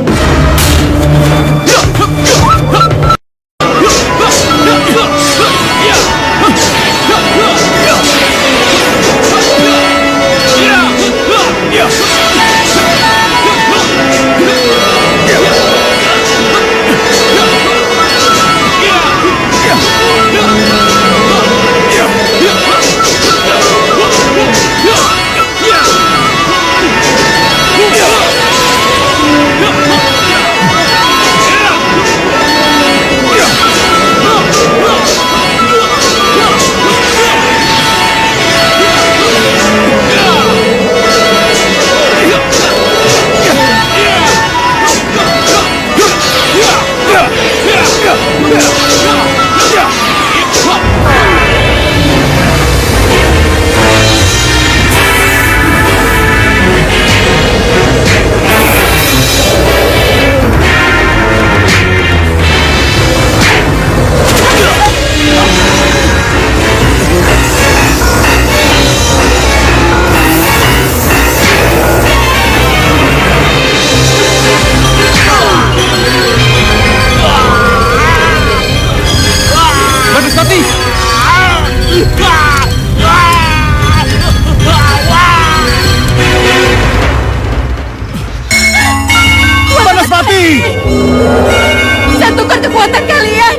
Satukan kekuatan kalian.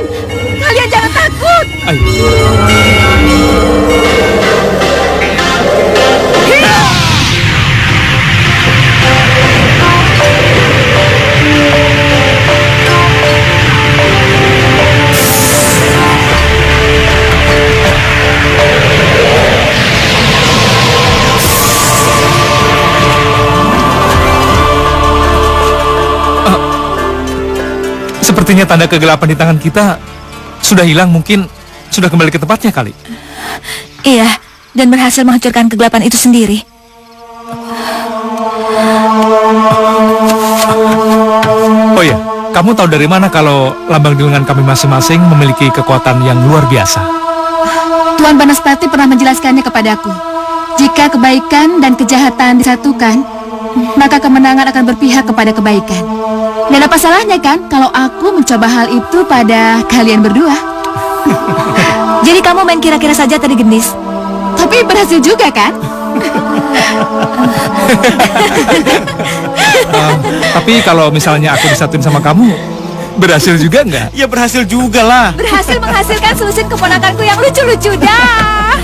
Kalian jangan takut. Ayo. Sepertinya tanda kegelapan di tangan kita sudah hilang, mungkin sudah kembali ke tempatnya kali. Iya, dan berhasil menghancurkan kegelapan itu sendiri. Oh iya, kamu tahu dari mana kalau lambang di lengan kami masing-masing memiliki kekuatan yang luar biasa? Tuan Banaspati pernah menjelaskannya kepadaku. Jika kebaikan dan kejahatan disatukan, maka kemenangan akan berpihak kepada kebaikan. Dan apa salahnya kan kalau aku mencoba hal itu pada kalian berdua? Jadi kamu main kira-kira saja tadi, Gendis? Tapi berhasil juga kan? Tapi kalau misalnya aku disatuin sama kamu, berhasil juga nggak? Ya berhasil juga lah. Berhasil menghasilkan selusin keponakanku yang lucu-lucu dah.